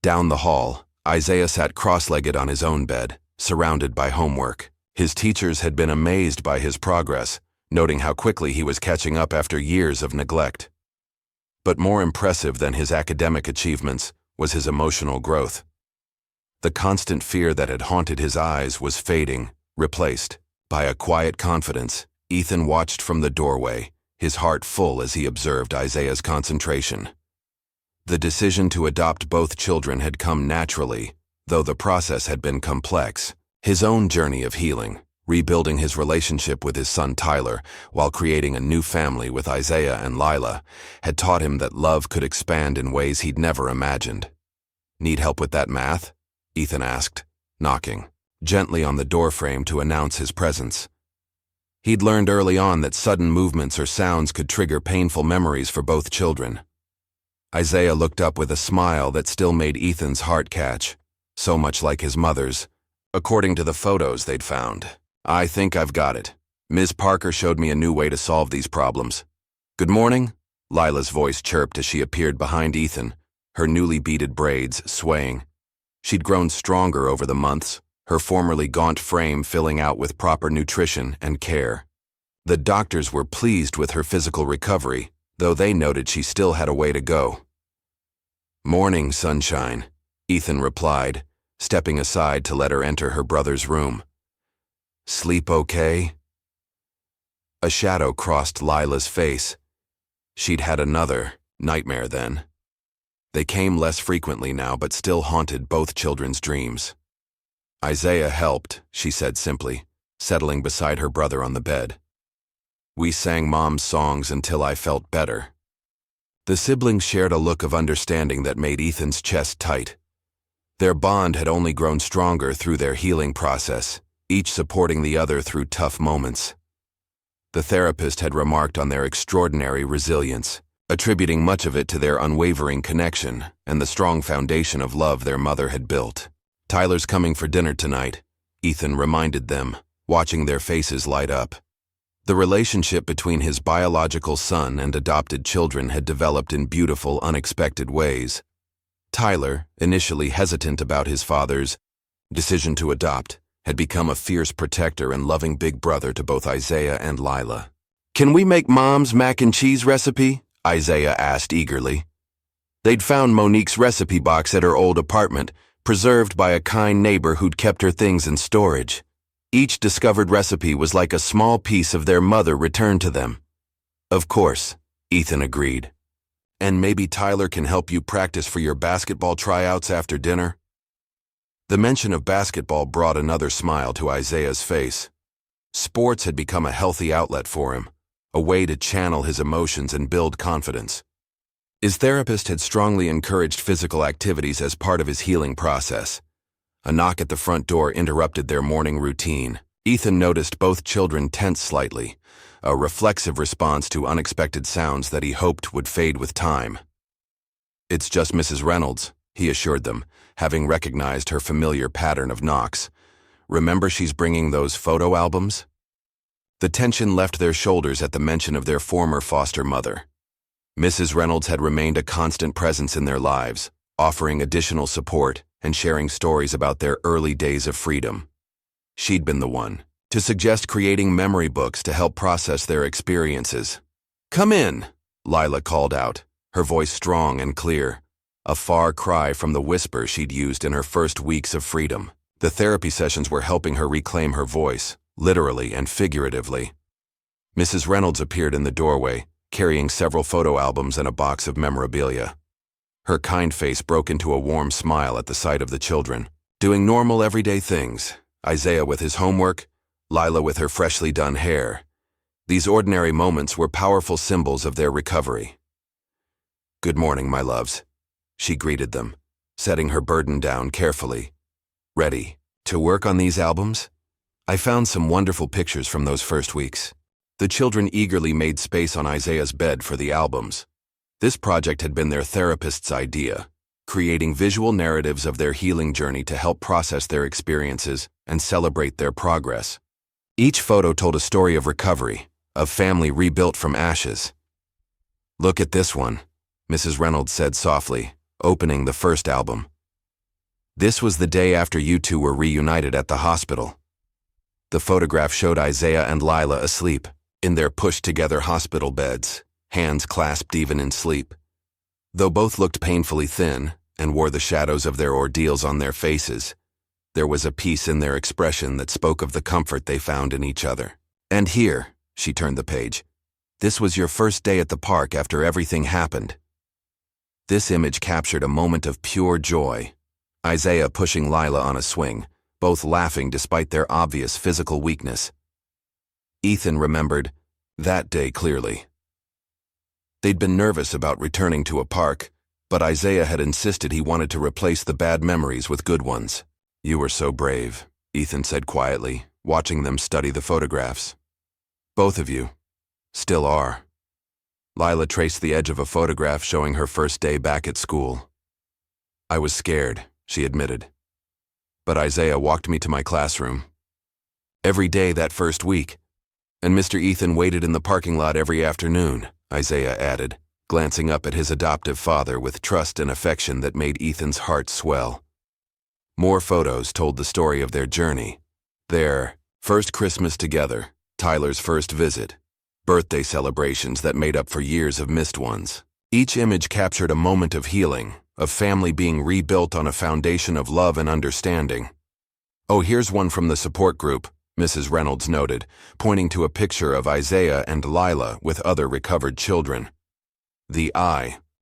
Down the hall, Isaiah sat cross-legged on his own bed, surrounded by homework. His teachers had been amazed by his progress, noting how quickly he was catching up after years of neglect. But more impressive than his academic achievements was his emotional growth. The constant fear that had haunted his eyes was fading, replaced by a quiet confidence. Ethan watched from the doorway, his heart full as he observed Isaiah's concentration. The decision to adopt both children had come naturally, though the process had been complex. His own journey of healing, rebuilding his relationship with his son Tyler while creating a new family with Isaiah and Lila, had taught him that love could expand in ways he'd never imagined. "Need help with that math?" Ethan asked, knocking gently on the doorframe to announce his presence. He'd learned early on that sudden movements or sounds could trigger painful memories for both children. Isaiah looked up with a smile that still made Ethan's heart catch, so much like his mother's, according to the photos they'd found. "I think I've got it. Ms. Parker showed me a new way to solve these problems." "Good morning," Lila's voice chirped as she appeared behind Ethan, her newly beaded braids swaying. She'd grown stronger over the months, her formerly gaunt frame filling out with proper nutrition and care. The doctors were pleased with her physical recovery, though they noted she still had a way to go. "Morning, sunshine," Ethan replied, stepping aside to let her enter her brother's room. "Sleep okay?" A shadow crossed Lila's face. She'd had another nightmare then. They came less frequently now, but still haunted both children's dreams. "Isaiah helped," she said simply, settling beside her brother on the bed. "We sang Mom's songs until I felt better." The siblings shared a look of understanding that made Ethan's chest tight. Their bond had only grown stronger through their healing process, each supporting the other through tough moments. The therapist had remarked on their extraordinary resilience, attributing much of it to their unwavering connection and the strong foundation of love their mother had built. "Tyler's coming for dinner tonight," Ethan reminded them, watching their faces light up. The relationship between his biological son and adopted children had developed in beautiful, unexpected ways. Tyler, initially hesitant about his father's decision to adopt, had become a fierce protector and loving big brother to both Isaiah and Lila. "Can we make Mom's mac and cheese recipe?" Isaiah asked eagerly. They'd found Monique's recipe box at her old apartment, preserved by a kind neighbor who'd kept her things in storage. Each discovered recipe was like a small piece of their mother returned to them. "Of course," Ethan agreed. "And maybe Tyler can help you practice for your basketball tryouts after dinner?" The mention of basketball brought another smile to Isaiah's face. Sports had become a healthy outlet for him, a way to channel his emotions and build confidence. His therapist had strongly encouraged physical activities as part of his healing process. A knock at the front door interrupted their morning routine. Ethan noticed both children tense slightly, a reflexive response to unexpected sounds that he hoped would fade with time. "It's just Mrs. Reynolds," he assured them, having recognized her familiar pattern of knocks. "Remember she's bringing those photo albums?" The tension left their shoulders at the mention of their former foster mother. Mrs. Reynolds had remained a constant presence in their lives, offering additional support and sharing stories about their early days of freedom. She'd been the one to suggest creating memory books to help process their experiences. "Come in," Lila called out, her voice strong and clear, a far cry from the whisper she'd used in her first weeks of freedom. The therapy sessions were helping her reclaim her voice, literally and figuratively. Mrs. Reynolds appeared in the doorway, carrying several photo albums and a box of memorabilia. Her kind face broke into a warm smile at the sight of the children, doing normal everyday things, Isaiah with his homework, Lila with her freshly done hair. These ordinary moments were powerful symbols of their recovery. "Good morning, my loves," she greeted them, setting her burden down carefully. "Ready to work on these albums? I found some wonderful pictures from those first weeks." The children eagerly made space on Isaiah's bed for the albums. This project had been their therapist's idea, creating visual narratives of their healing journey to help process their experiences and celebrate their progress. Each photo told a story of recovery, of family rebuilt from ashes. "Look at this one," Mrs. Reynolds said softly, opening the first album. "This was the day after you two were reunited at the hospital." The photograph showed Isaiah and Lila asleep, in their pushed-together hospital beds, hands clasped even in sleep. Though both looked painfully thin and wore the shadows of their ordeals on their faces, there was a peace in their expression that spoke of the comfort they found in each other. "And here," she turned the page, "this was your first day at the park after everything happened." This image captured a moment of pure joy. Isaiah pushing Lila on a swing, both laughing despite their obvious physical weakness. Ethan remembered that day clearly. They'd been nervous about returning to a park, but Isaiah had insisted he wanted to replace the bad memories with good ones. "You were so brave," Ethan said quietly, watching them study the photographs. "Both of you. Still are." Lila traced the edge of a photograph showing her first day back at school. "I was scared," she admitted. "But Isaiah walked me to my classroom. Every day that first week. And Mr. Ethan waited in the parking lot every afternoon," Isaiah added, glancing up at his adoptive father with trust and affection that made Ethan's heart swell. More photos told the story of their journey. Their first Christmas together, Tyler's first visit, birthday celebrations that made up for years of missed ones. Each image captured a moment of healing, of family being rebuilt on a foundation of love and understanding. "Oh, here's one from the support group," Mrs. Reynolds noted, pointing to a picture of Isaiah and Lila with other recovered children.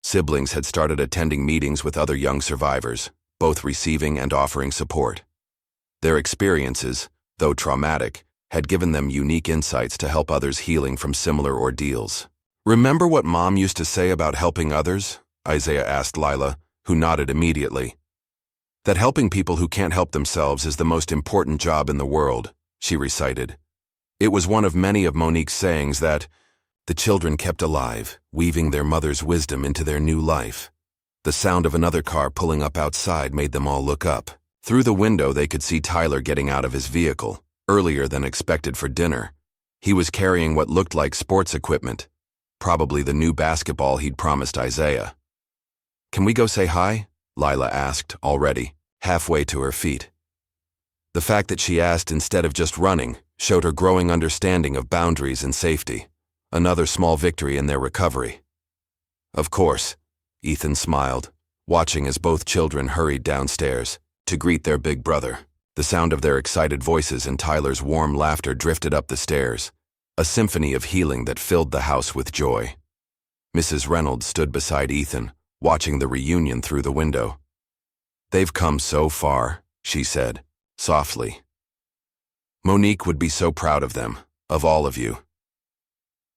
Siblings had started attending meetings with other young survivors, both receiving and offering support. Their experiences, though traumatic, had given them unique insights to help others healing from similar ordeals. "Remember what Mom used to say about helping others?" Isaiah asked Lila, who nodded immediately. "That helping people who can't help themselves is the most important job in the world," she recited. It was one of many of Monique's sayings that the children kept alive, weaving their mother's wisdom into their new life. The sound of another car pulling up outside made them all look up. Through the window they could see Tyler getting out of his vehicle, earlier than expected for dinner. He was carrying what looked like sports equipment, probably the new basketball he'd promised Isaiah. "Can we go say hi?" Lila asked, already, halfway to her feet. The fact that she asked instead of just running showed her growing understanding of boundaries and safety, another small victory in their recovery. "Of course," Ethan smiled, watching as both children hurried downstairs to greet their big brother. The sound of their excited voices and Tyler's warm laughter drifted up the stairs, a symphony of healing that filled the house with joy. Mrs. Reynolds stood beside Ethan, watching the reunion through the window. "They've come so far," she said, softly. "Monique would be so proud of them, of all of you."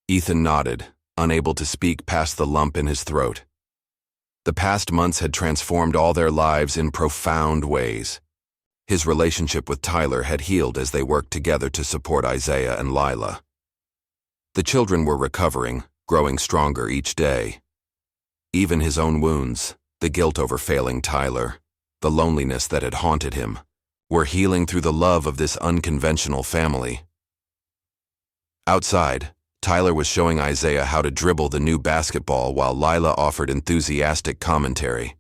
Ethan nodded, unable to speak past the lump in his throat. The past months had transformed all their lives in profound ways. His relationship with Tyler had healed as they worked together to support Isaiah and Lila. The children were recovering, growing stronger each day. Even his own wounds, the guilt over failing Tyler, the loneliness that had haunted him, were healing through the love of this unconventional family. Outside, Tyler was showing Isaiah how to dribble the new basketball while Lila offered enthusiastic commentary.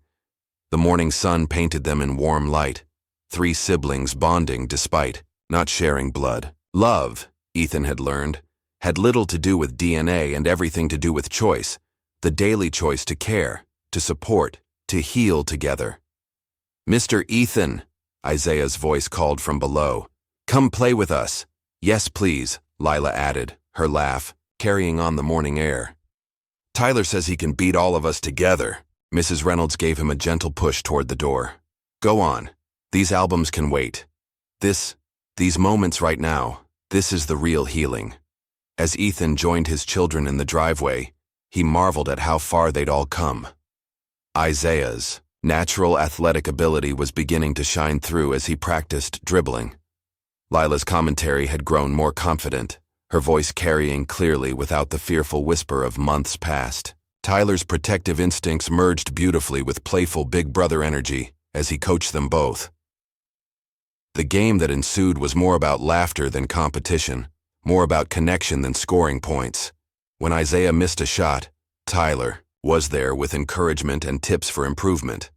The morning sun painted them in warm light, three siblings bonding despite not sharing blood. Love, Ethan had learned, had little to do with DNA and everything to do with choice, the daily choice to care, to support, to heal together. "Mr. Ethan," Isaiah's voice called from below. "Come play with us." "Yes, please," Lila added, her laugh carrying on the morning air. "Tyler says he can beat all of us together." Mrs. Reynolds gave him a gentle push toward the door. "Go on. These albums can wait. These moments right now, this is the real healing." As Ethan joined his children in the driveway, he marveled at how far they'd all come. Isaiah's natural athletic ability was beginning to shine through as he practiced dribbling. Lila's commentary had grown more confident, her voice carrying clearly without the fearful whisper of months past. Tyler's protective instincts merged beautifully with playful big brother energy as he coached them both. The game that ensued was more about laughter than competition, more about connection than scoring points. When Isaiah missed a shot, Tyler was there with encouragement and tips for improvement.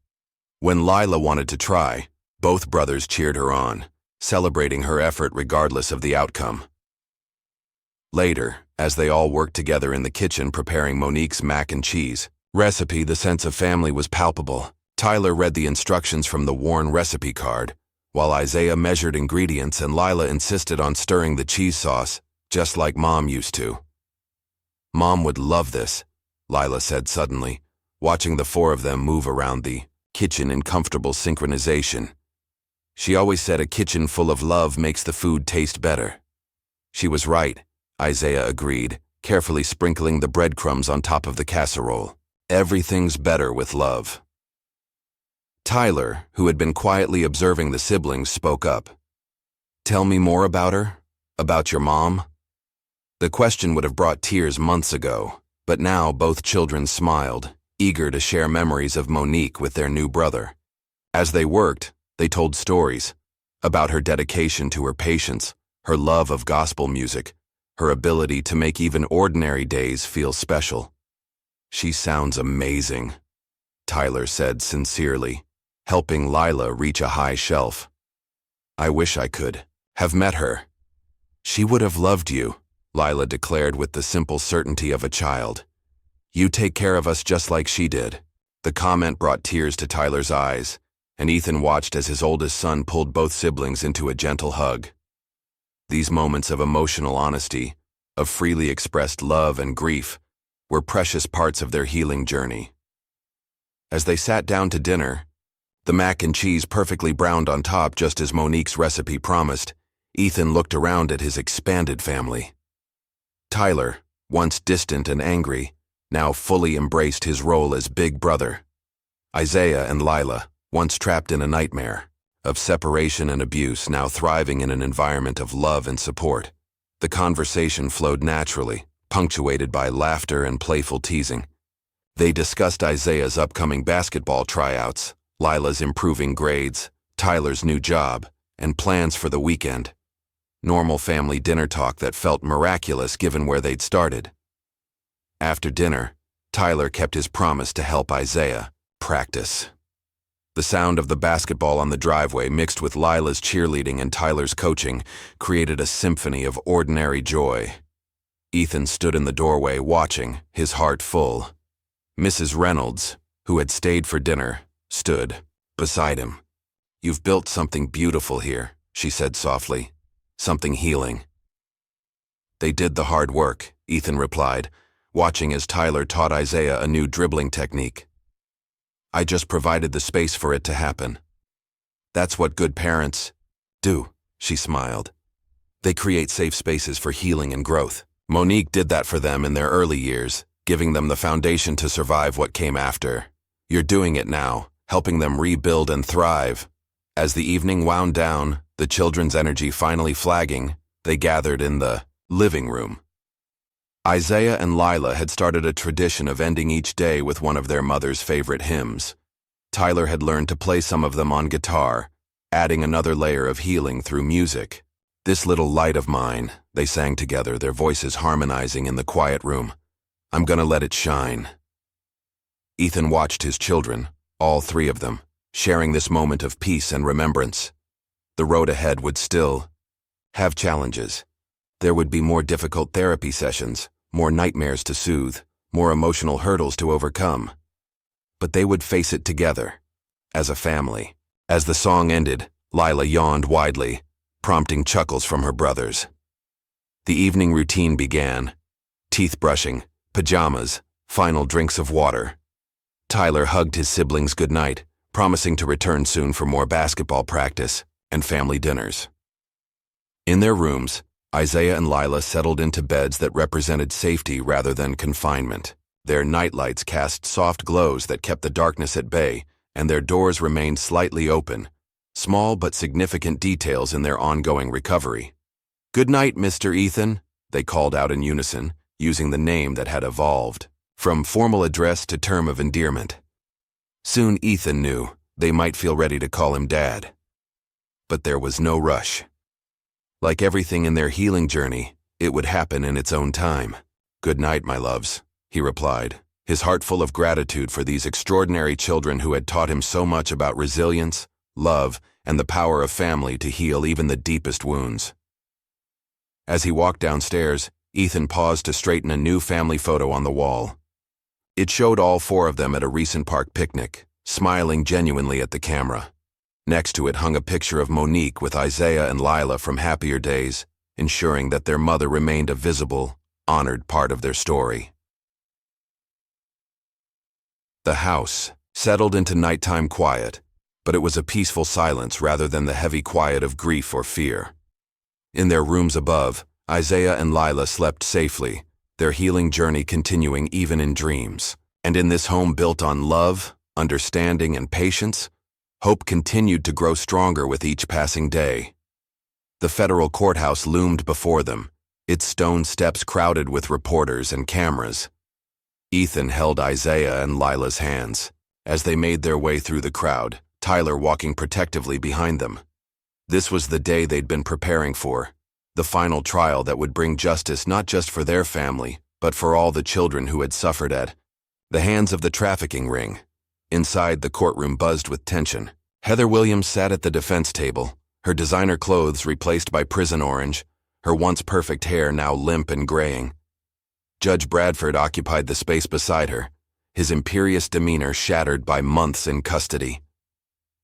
When Lila wanted to try, both brothers cheered her on, celebrating her effort regardless of the outcome. Later, as they all worked together in the kitchen preparing Monique's mac and cheese recipe, the sense of family was palpable. Tyler read the instructions from the worn recipe card, while Isaiah measured ingredients and Lila insisted on stirring the cheese sauce, just like Mom used to. "Mom would love this," Lila said suddenly, watching the four of them move around the kitchen in comfortable synchronization. "She always said a kitchen full of love makes the food taste better." She was right, Isaiah agreed, carefully sprinkling the breadcrumbs on top of the casserole. "Everything's better with love." Tyler, who had been quietly observing the siblings, spoke up. "Tell me more about her? About your mom?" The question would have brought tears months ago, but now both children smiled, eager to share memories of Monique with their new brother. As they worked, they told stories about her dedication to her patients, her love of gospel music, her ability to make even ordinary days feel special. "She sounds amazing," Tyler said sincerely, helping Lila reach a high shelf. "I wish I could have met her." "She would have loved you," Lila declared with the simple certainty of a child. "You take care of us just like she did." The comment brought tears to Tyler's eyes, and Ethan watched as his oldest son pulled both siblings into a gentle hug. These moments of emotional honesty, of freely expressed love and grief, were precious parts of their healing journey. As they sat down to dinner, the mac and cheese perfectly browned on top just as Monique's recipe promised, Ethan looked around at his expanded family. Tyler, once distant and angry, now fully embraced his role as big brother. Isaiah and Lila, once trapped in a nightmare of separation and abuse, now thriving in an environment of love and support. The conversation flowed naturally, punctuated by laughter and playful teasing. They discussed Isaiah's upcoming basketball tryouts, Lila's improving grades, Tyler's new job, and plans for the weekend. Normal family dinner talk that felt miraculous given where they'd started. After dinner, Tyler kept his promise to help Isaiah practice. The sound of the basketball on the driveway mixed with Lila's cheerleading and Tyler's coaching created a symphony of ordinary joy. Ethan stood in the doorway watching, his heart full. Mrs. Reynolds, who had stayed for dinner, stood beside him. "You've built something beautiful here," she said softly. "Something healing." "They did the hard work," Ethan replied, watching as Tyler taught Isaiah a new dribbling technique. "I just provided the space for it to happen." "That's what good parents do," she smiled. "They create safe spaces for healing and growth. Monique did that for them in their early years, giving them the foundation to survive what came after. You're doing it now, helping them rebuild and thrive." As the evening wound down, the children's energy finally flagging, they gathered in the living room. Isaiah and Lila had started a tradition of ending each day with one of their mother's favorite hymns. Tyler had learned to play some of them on guitar, adding another layer of healing through music. "This little light of mine," they sang together, their voices harmonizing in the quiet room. "I'm gonna let it shine." Ethan watched his children, all three of them, sharing this moment of peace and remembrance. The road ahead would still have challenges. There would be more difficult therapy sessions, more nightmares to soothe, more emotional hurdles to overcome. But they would face it together, as a family. As the song ended, Lila yawned widely, prompting chuckles from her brothers. The evening routine began. Teeth brushing, pajamas, final drinks of water. Tyler hugged his siblings goodnight, promising to return soon for more basketball practice and family dinners. In their rooms, Isaiah and Lila settled into beds that represented safety rather than confinement. Their nightlights cast soft glows that kept the darkness at bay, and their doors remained slightly open, small but significant details in their ongoing recovery. "Good night, Mr. Ethan," they called out in unison, using the name that had evolved, from formal address to term of endearment. Soon Ethan knew they might feel ready to call him Dad. But there was no rush. Like everything in their healing journey, it would happen in its own time. "Good night, my loves," he replied, his heart full of gratitude for these extraordinary children who had taught him so much about resilience, love, and the power of family to heal even the deepest wounds. As he walked downstairs, Ethan paused to straighten a new family photo on the wall. It showed all four of them at a recent park picnic, smiling genuinely at the camera. Next to it hung a picture of Monique with Isaiah and Lila from happier days, ensuring that their mother remained a visible, honored part of their story. The house settled into nighttime quiet, but it was a peaceful silence rather than the heavy quiet of grief or fear. In their rooms above, Isaiah and Lila slept safely, their healing journey continuing even in dreams. And in this home built on love, understanding, and patience, hope continued to grow stronger with each passing day. The federal courthouse loomed before them, its stone steps crowded with reporters and cameras. Ethan held Isaiah and Lila's hands. As they made their way through the crowd, Tyler walking protectively behind them. This was the day they'd been preparing for, the final trial that would bring justice not just for their family, but for all the children who had suffered at the hands of the trafficking ring. Inside, the courtroom buzzed with tension. Heather Williams sat at the defense table, her designer clothes replaced by prison orange, her once perfect hair now limp and graying. Judge Bradford occupied the space beside her, his imperious demeanor shattered by months in custody.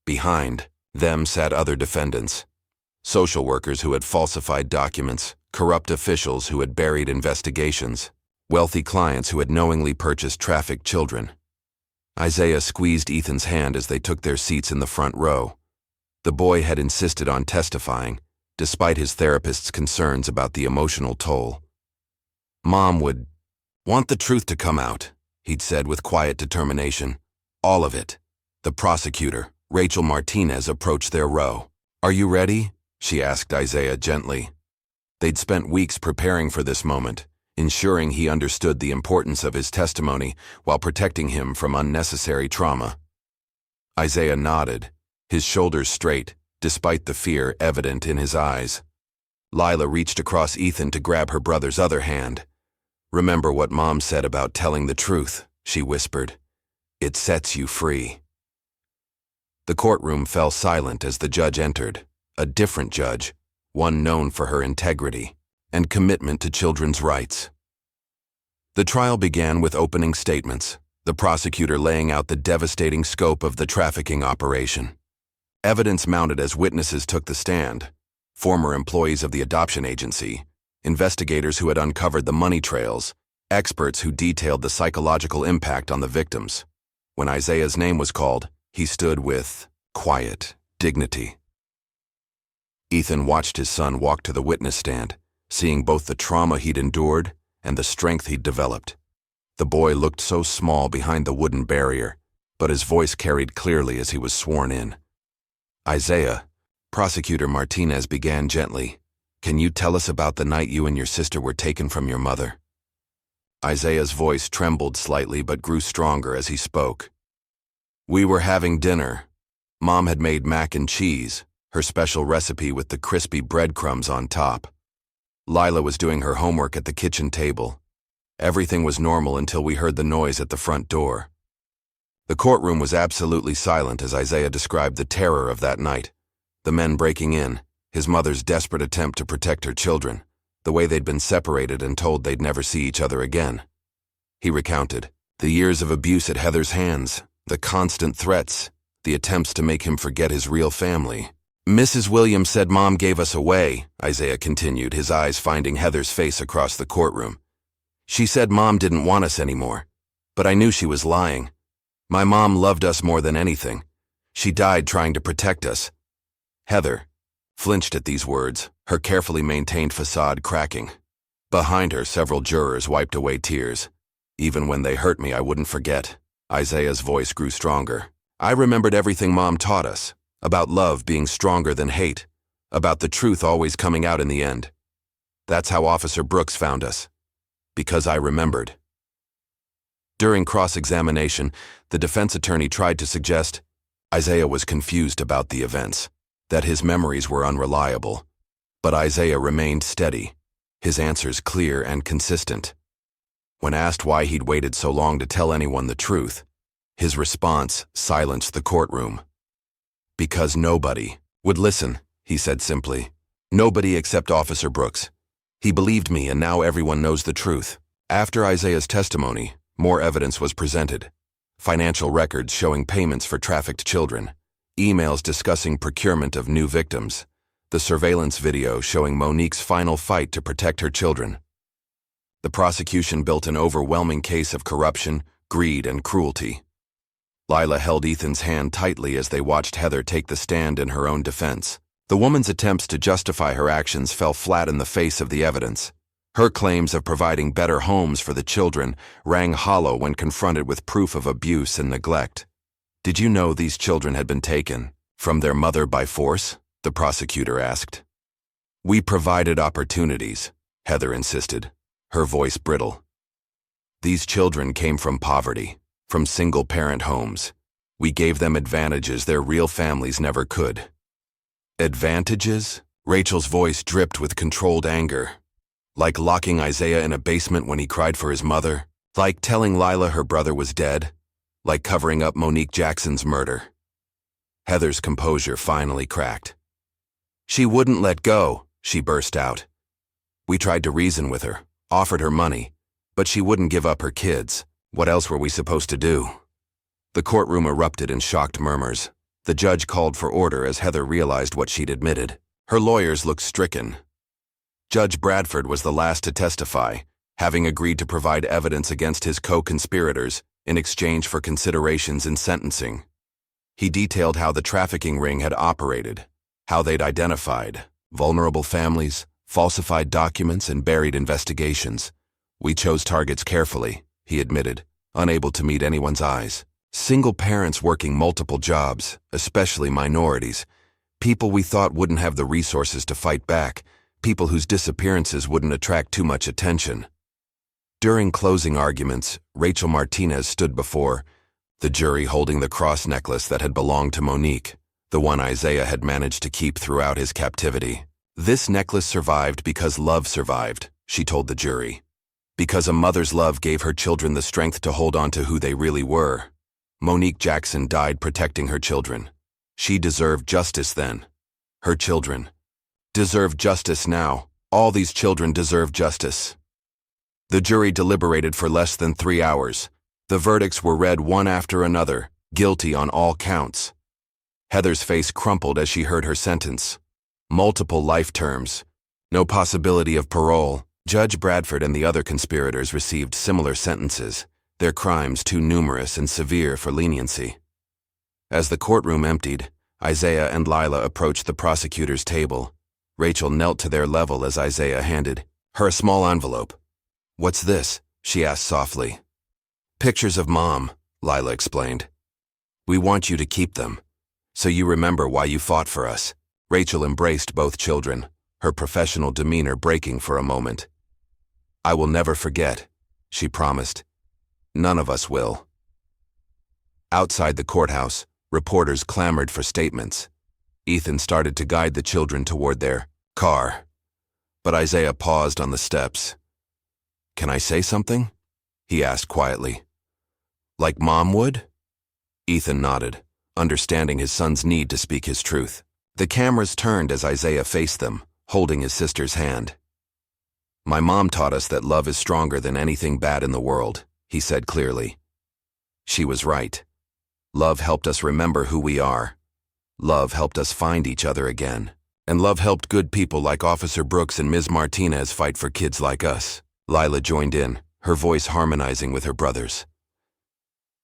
Behind them sat other defendants, social workers who had falsified documents, corrupt officials who had buried investigations, wealthy clients who had knowingly purchased trafficked children. Isaiah squeezed Ethan's hand as they took their seats in the front row. The boy had insisted on testifying, despite his therapist's concerns about the emotional toll. "Mom would want the truth to come out," he'd said with quiet determination. "All of it." The prosecutor, Rachel Martinez, approached their row. "Are you ready?" she asked Isaiah gently. They'd spent weeks preparing for this moment, ensuring he understood the importance of his testimony while protecting him from unnecessary trauma. Isaiah nodded, his shoulders straight, despite the fear evident in his eyes. Lila reached across Ethan to grab her brother's other hand. "Remember what Mom said about telling the truth," she whispered. "It sets you free." The courtroom fell silent as the judge entered, a different judge, one known for her integrity and commitment to children's rights. The trial began with opening statements, the prosecutor laying out the devastating scope of the trafficking operation. Evidence mounted as witnesses took the stand: former employees of the adoption agency, investigators who had uncovered the money trails, experts who detailed the psychological impact on the victims. When Isaiah's name was called, he stood with quiet dignity. Ethan watched his son walk to the witness stand, seeing both the trauma he'd endured and the strength he'd developed. The boy looked so small behind the wooden barrier, but his voice carried clearly as he was sworn in. "Isaiah," Prosecutor Martinez began gently, "can you tell us about the night you and your sister were taken from your mother?" Isaiah's voice trembled slightly but grew stronger as he spoke. "We were having dinner. Mom had made mac and cheese, her special recipe with the crispy breadcrumbs on top. Lila was doing her homework at the kitchen table. Everything was normal until we heard the noise at the front door." The courtroom was absolutely silent as Isaiah described the terror of that night. The men breaking in, his mother's desperate attempt to protect her children, the way they'd been separated and told they'd never see each other again. He recounted the years of abuse at Heather's hands, the constant threats, the attempts to make him forget his real family. "Mrs. Williams said Mom gave us away," Isaiah continued, his eyes finding Heather's face across the courtroom. "She said Mom didn't want us anymore, but I knew she was lying. My mom loved us more than anything. She died trying to protect us." Heather flinched at these words, her carefully maintained facade cracking. Behind her, several jurors wiped away tears. "Even when they hurt me, I wouldn't forget." Isaiah's voice grew stronger. "I remembered everything Mom taught us, about love being stronger than hate, about the truth always coming out in the end. That's how Officer Brooks found us. Because I remembered. During cross-examination, the defense attorney tried to suggest Isaiah was confused about the events, that his memories were unreliable. But Isaiah remained steady, his answers clear and consistent. When asked why he'd waited so long to tell anyone the truth, his response silenced the courtroom. Because nobody would listen, he said simply. Nobody except Officer Brooks. He believed me, and now everyone knows the truth. After Isaiah's testimony, more evidence was presented. Financial records showing payments for trafficked children, emails discussing procurement of new victims, the surveillance video showing Monique's final fight to protect her children. The prosecution built an overwhelming case of corruption, greed, and cruelty. Lila held Ethan's hand tightly as they watched Heather take the stand in her own defense. The woman's attempts to justify her actions fell flat in the face of the evidence. Her claims of providing better homes for the children rang hollow when confronted with proof of abuse and neglect. Did you know these children had been taken from their mother by force? The prosecutor asked. We provided opportunities, Heather insisted, her voice brittle. These children came from poverty, from single-parent homes. We gave them advantages their real families never could. Advantages? Rachel's voice dripped with controlled anger. Like locking Isaiah in a basement when he cried for his mother? Like telling Lila her brother was dead? Like covering up Monique Jackson's murder? Heather's composure finally cracked. She wouldn't let go, she burst out. We tried to reason with her, offered her money, but she wouldn't give up her kids. What else were we supposed to do? The courtroom erupted in shocked murmurs. The judge called for order as Heather realized what she'd admitted. Her lawyers looked stricken. Judge Bradford was the last to testify, having agreed to provide evidence against his co-conspirators in exchange for considerations in sentencing. He detailed how the trafficking ring had operated, how they'd identified vulnerable families, falsified documents, and buried investigations. We chose targets carefully, he admitted, unable to meet anyone's eyes. Single parents working multiple jobs, especially minorities, people we thought wouldn't have the resources to fight back, people whose disappearances wouldn't attract too much attention. During closing arguments, Rachel Martinez stood before the jury holding the cross necklace that had belonged to Monique, the one Isaiah had managed to keep throughout his captivity. This necklace survived because love survived, she told the jury. Because a mother's love gave her children the strength to hold on to who they really were. Monique Jackson died protecting her children. She deserved justice then. Her children deserve justice now. All these children deserve justice. The jury deliberated for less than 3 hours. The verdicts were read one after another, guilty on all counts. Heather's face crumpled as she heard her sentence. Multiple life terms. No possibility of parole. Judge Bradford and the other conspirators received similar sentences, their crimes too numerous and severe for leniency. As the courtroom emptied, Isaiah and Lila approached the prosecutor's table. Rachel knelt to their level as Isaiah handed her a small envelope. What's this? She asked softly. Pictures of Mom, Lila explained. We want you to keep them, so you remember why you fought for us. Rachel embraced both children, her professional demeanor breaking for a moment. I will never forget, she promised. None of us will. Outside the courthouse, reporters clamored for statements. Ethan started to guide the children toward their car, but Isaiah paused on the steps. Can I say something? He asked quietly. Like Mom would? Ethan nodded, understanding his son's need to speak his truth. The cameras turned as Isaiah faced them, holding his sister's hand. My mom taught us that love is stronger than anything bad in the world, he said clearly. She was right. Love helped us remember who we are. Love helped us find each other again. And love helped good people like Officer Brooks and Ms. Martinez fight for kids like us. Lila joined in, her voice harmonizing with her brother's.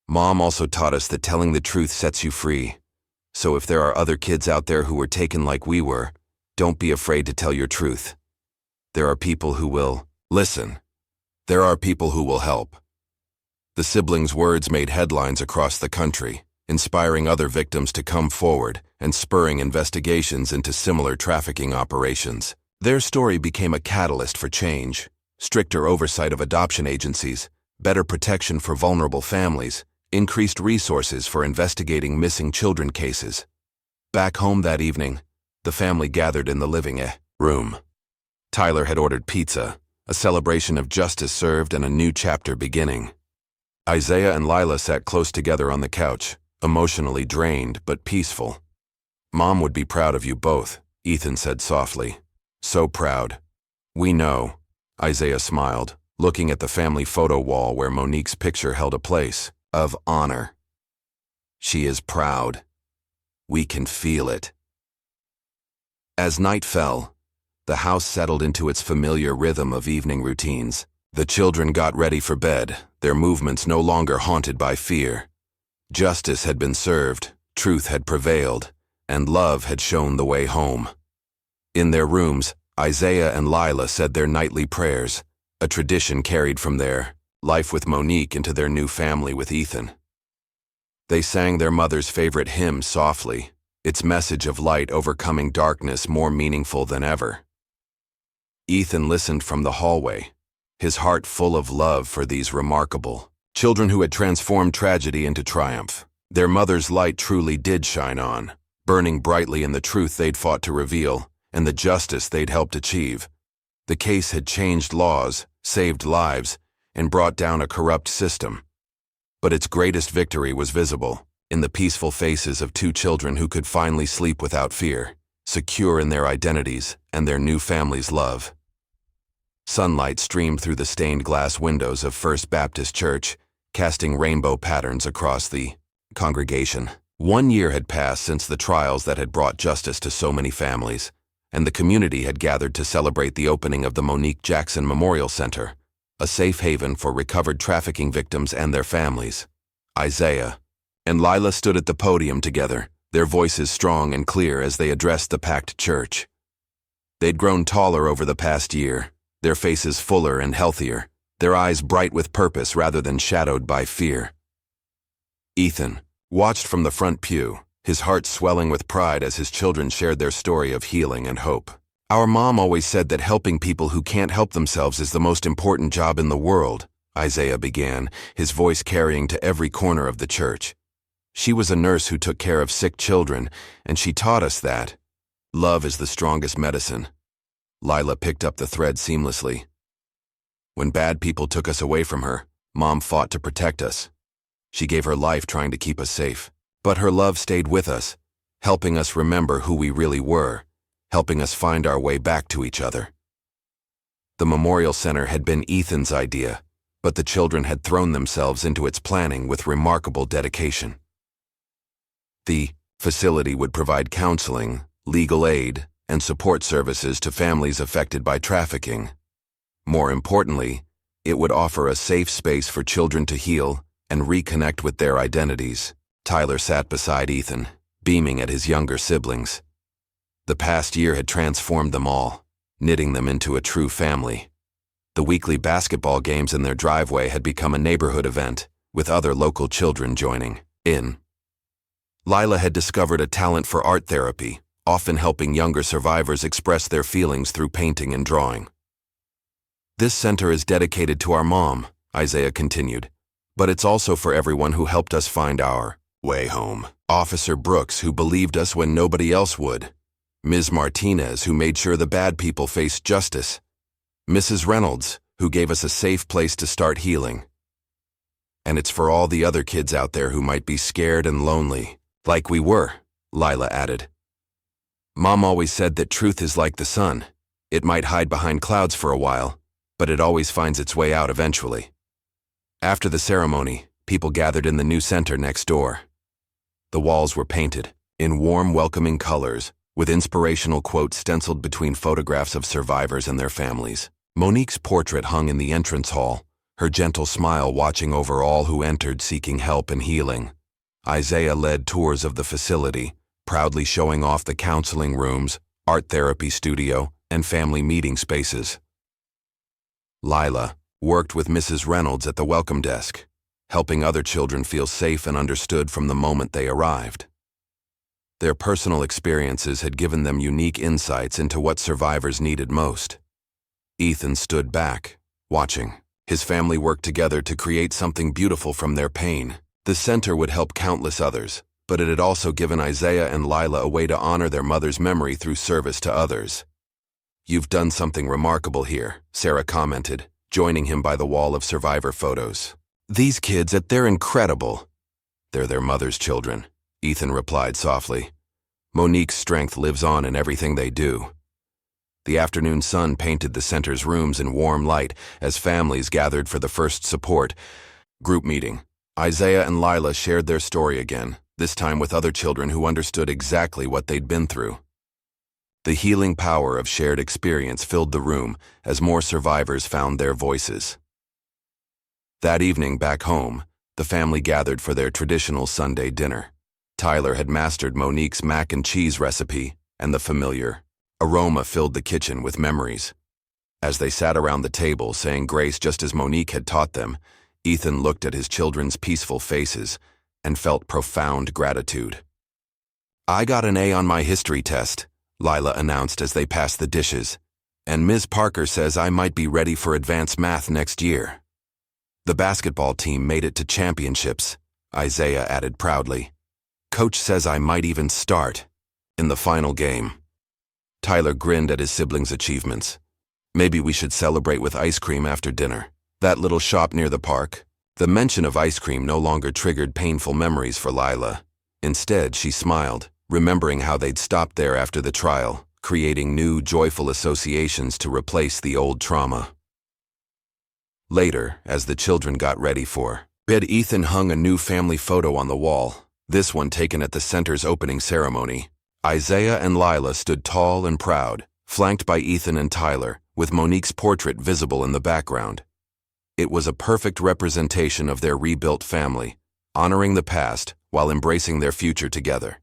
Mom also taught us that telling the truth sets you free. So if there are other kids out there who were taken like we were, don't be afraid to tell your truth. There are people who will listen. There are people who will help. The siblings' words made headlines across the country, inspiring other victims to come forward and spurring investigations into similar trafficking operations. Their story became a catalyst for change: stricter oversight of adoption agencies, better protection for vulnerable families, increased resources for investigating missing children cases. Back home that evening, the family gathered in the living room. Tyler had ordered pizza, a celebration of justice served and a new chapter beginning. Isaiah and Lila sat close together on the couch, emotionally drained but peaceful. "Mom would be proud of you both," Ethan said softly. "So proud." "We know," Isaiah smiled, looking at the family photo wall where Monique's picture held a place of honor. "She is proud. We can feel it." As night fell, the house settled into its familiar rhythm of evening routines. The children got ready for bed, their movements no longer haunted by fear. Justice had been served, truth had prevailed, and love had shown the way home. In their rooms, Isaiah and Lila said their nightly prayers, a tradition carried from their life with Monique into their new family with Ethan. They sang their mother's favorite hymn softly, its message of light overcoming darkness more meaningful than ever. Ethan listened from the hallway, his heart full of love for these remarkable children who had transformed tragedy into triumph. Their mother's light truly did shine on, burning brightly in the truth they'd fought to reveal and the justice they'd helped achieve. The case had changed laws, saved lives, and brought down a corrupt system. But its greatest victory was visible in the peaceful faces of two children who could finally sleep without fear, secure in their identities and their new family's love. Sunlight streamed through the stained glass windows of First Baptist Church, casting rainbow patterns across the congregation. 1 year had passed since the trials that had brought justice to so many families, and the community had gathered to celebrate the opening of the Monique Jackson Memorial Center, a safe haven for recovered trafficking victims and their families. Isaiah and Lila stood at the podium together, their voices strong and clear as they addressed the packed church. They'd grown taller over the past year, their faces fuller and healthier, their eyes bright with purpose rather than shadowed by fear. Ethan watched from the front pew, his heart swelling with pride as his children shared their story of healing and hope. "Our mom always said that helping people who can't help themselves is the most important job in the world," Isaiah began, his voice carrying to every corner of the church. "She was a nurse who took care of sick children, and she taught us that love is the strongest medicine." Lila picked up the thread seamlessly. "When bad people took us away from her, Mom fought to protect us. She gave her life trying to keep us safe. But her love stayed with us, helping us remember who we really were, helping us find our way back to each other." The Memorial Center had been Ethan's idea, but the children had thrown themselves into its planning with remarkable dedication. The facility would provide counseling, legal aid, and support services to families affected by trafficking. More importantly, it would offer a safe space for children to heal and reconnect with their identities. Tyler sat beside Ethan, beaming at his younger siblings. The past year had transformed them all, knitting them into a true family. The weekly basketball games in their driveway had become a neighborhood event, with other local children joining in. Lila had discovered a talent for art therapy, often helping younger survivors express their feelings through painting and drawing. "This center is dedicated to our mom," Isaiah continued, "but it's also for everyone who helped us find our way home. Officer Brooks, who believed us when nobody else would. Ms. Martinez, who made sure the bad people faced justice. Mrs. Reynolds, who gave us a safe place to start healing. And it's for all the other kids out there who might be scared and lonely, like we were," Lila added. "Mom always said that truth is like the sun. It might hide behind clouds for a while, but it always finds its way out eventually." After the ceremony, people gathered in the new center next door. The walls were painted in warm, welcoming colors, with inspirational quotes stenciled between photographs of survivors and their families. Monique's portrait hung in the entrance hall, her gentle smile watching over all who entered seeking help and healing. Isaiah led tours of the facility, proudly showing off the counseling rooms, art therapy studio, and family meeting spaces. Lila worked with Mrs. Reynolds at the welcome desk, helping other children feel safe and understood from the moment they arrived. Their personal experiences had given them unique insights into what survivors needed most. Ethan stood back, watching. His family worked together to create something beautiful from their pain. The center would help countless others, but it had also given Isaiah and Lila a way to honor their mother's memory through service to others. "You've done something remarkable here," Sarah commented, joining him by the wall of survivor photos. "These kids, they're incredible." "They're their mother's children," Ethan replied softly. "Monique's strength lives on in everything they do." The afternoon sun painted the center's rooms in warm light as families gathered for the first support group meeting. Isaiah and Lila shared their story again, this time with other children who understood exactly what they'd been through. The healing power of shared experience filled the room as more survivors found their voices. That evening back home, the family gathered for their traditional Sunday dinner. Tyler had mastered Monique's mac and cheese recipe, and the familiar aroma filled the kitchen with memories. As they sat around the table saying grace just as Monique had taught them, Ethan looked at his children's peaceful faces and felt profound gratitude. "I got an A on my history test," Lila announced as they passed the dishes, "and Ms. Parker says I might be ready for advanced math next year." "The basketball team made it to championships," Isaiah added proudly. "Coach says I might even start in the final game." Tyler grinned at his siblings' achievements. "Maybe we should celebrate with ice cream after dinner. That little shop near the park." The mention of ice cream no longer triggered painful memories for Lila. Instead, she smiled, remembering how they'd stopped there after the trial, creating new, joyful associations to replace the old trauma. Later, as the children got ready for bed, Ethan hung a new family photo on the wall, this one taken at the center's opening ceremony. Isaiah and Lila stood tall and proud, flanked by Ethan and Tyler, with Monique's portrait visible in the background. It was a perfect representation of their rebuilt family, honoring the past while embracing their future together.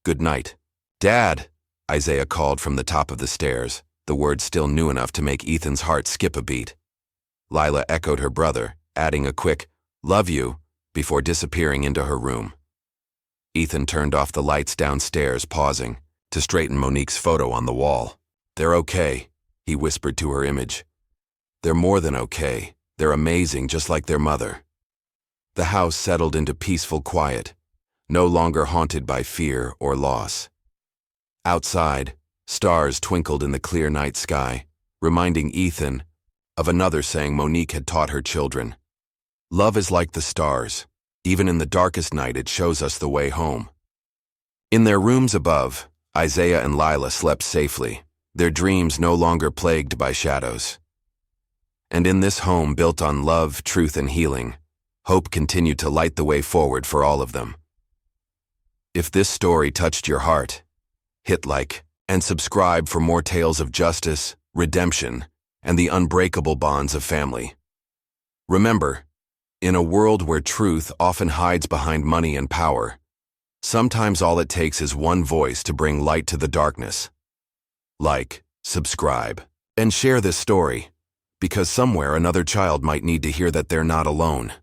"Good night." "Dad," Isaiah called from the top of the stairs, the word still new enough to make Ethan's heart skip a beat. Lila echoed her brother, adding a quick, "Love you," before disappearing into her room. Ethan turned off the lights downstairs, pausing to straighten Monique's photo on the wall. "They're okay," he whispered to her image. "They're more than okay. They're amazing, just like their mother." The house settled into peaceful quiet, no longer haunted by fear or loss. Outside, stars twinkled in the clear night sky, reminding Ethan of another saying Monique had taught her children. "Love is like the stars. Even in the darkest night, it shows us the way home." In their rooms above, Isaiah and Lila slept safely, their dreams no longer plagued by shadows. And in this home built on love, truth, and healing, hope continued to light the way forward for all of them. If this story touched your heart, hit like and subscribe for more tales of justice, redemption, and the unbreakable bonds of family. Remember, in a world where truth often hides behind money and power, sometimes all it takes is one voice to bring light to the darkness. Like, subscribe, and share this story, because somewhere another child might need to hear that they're not alone.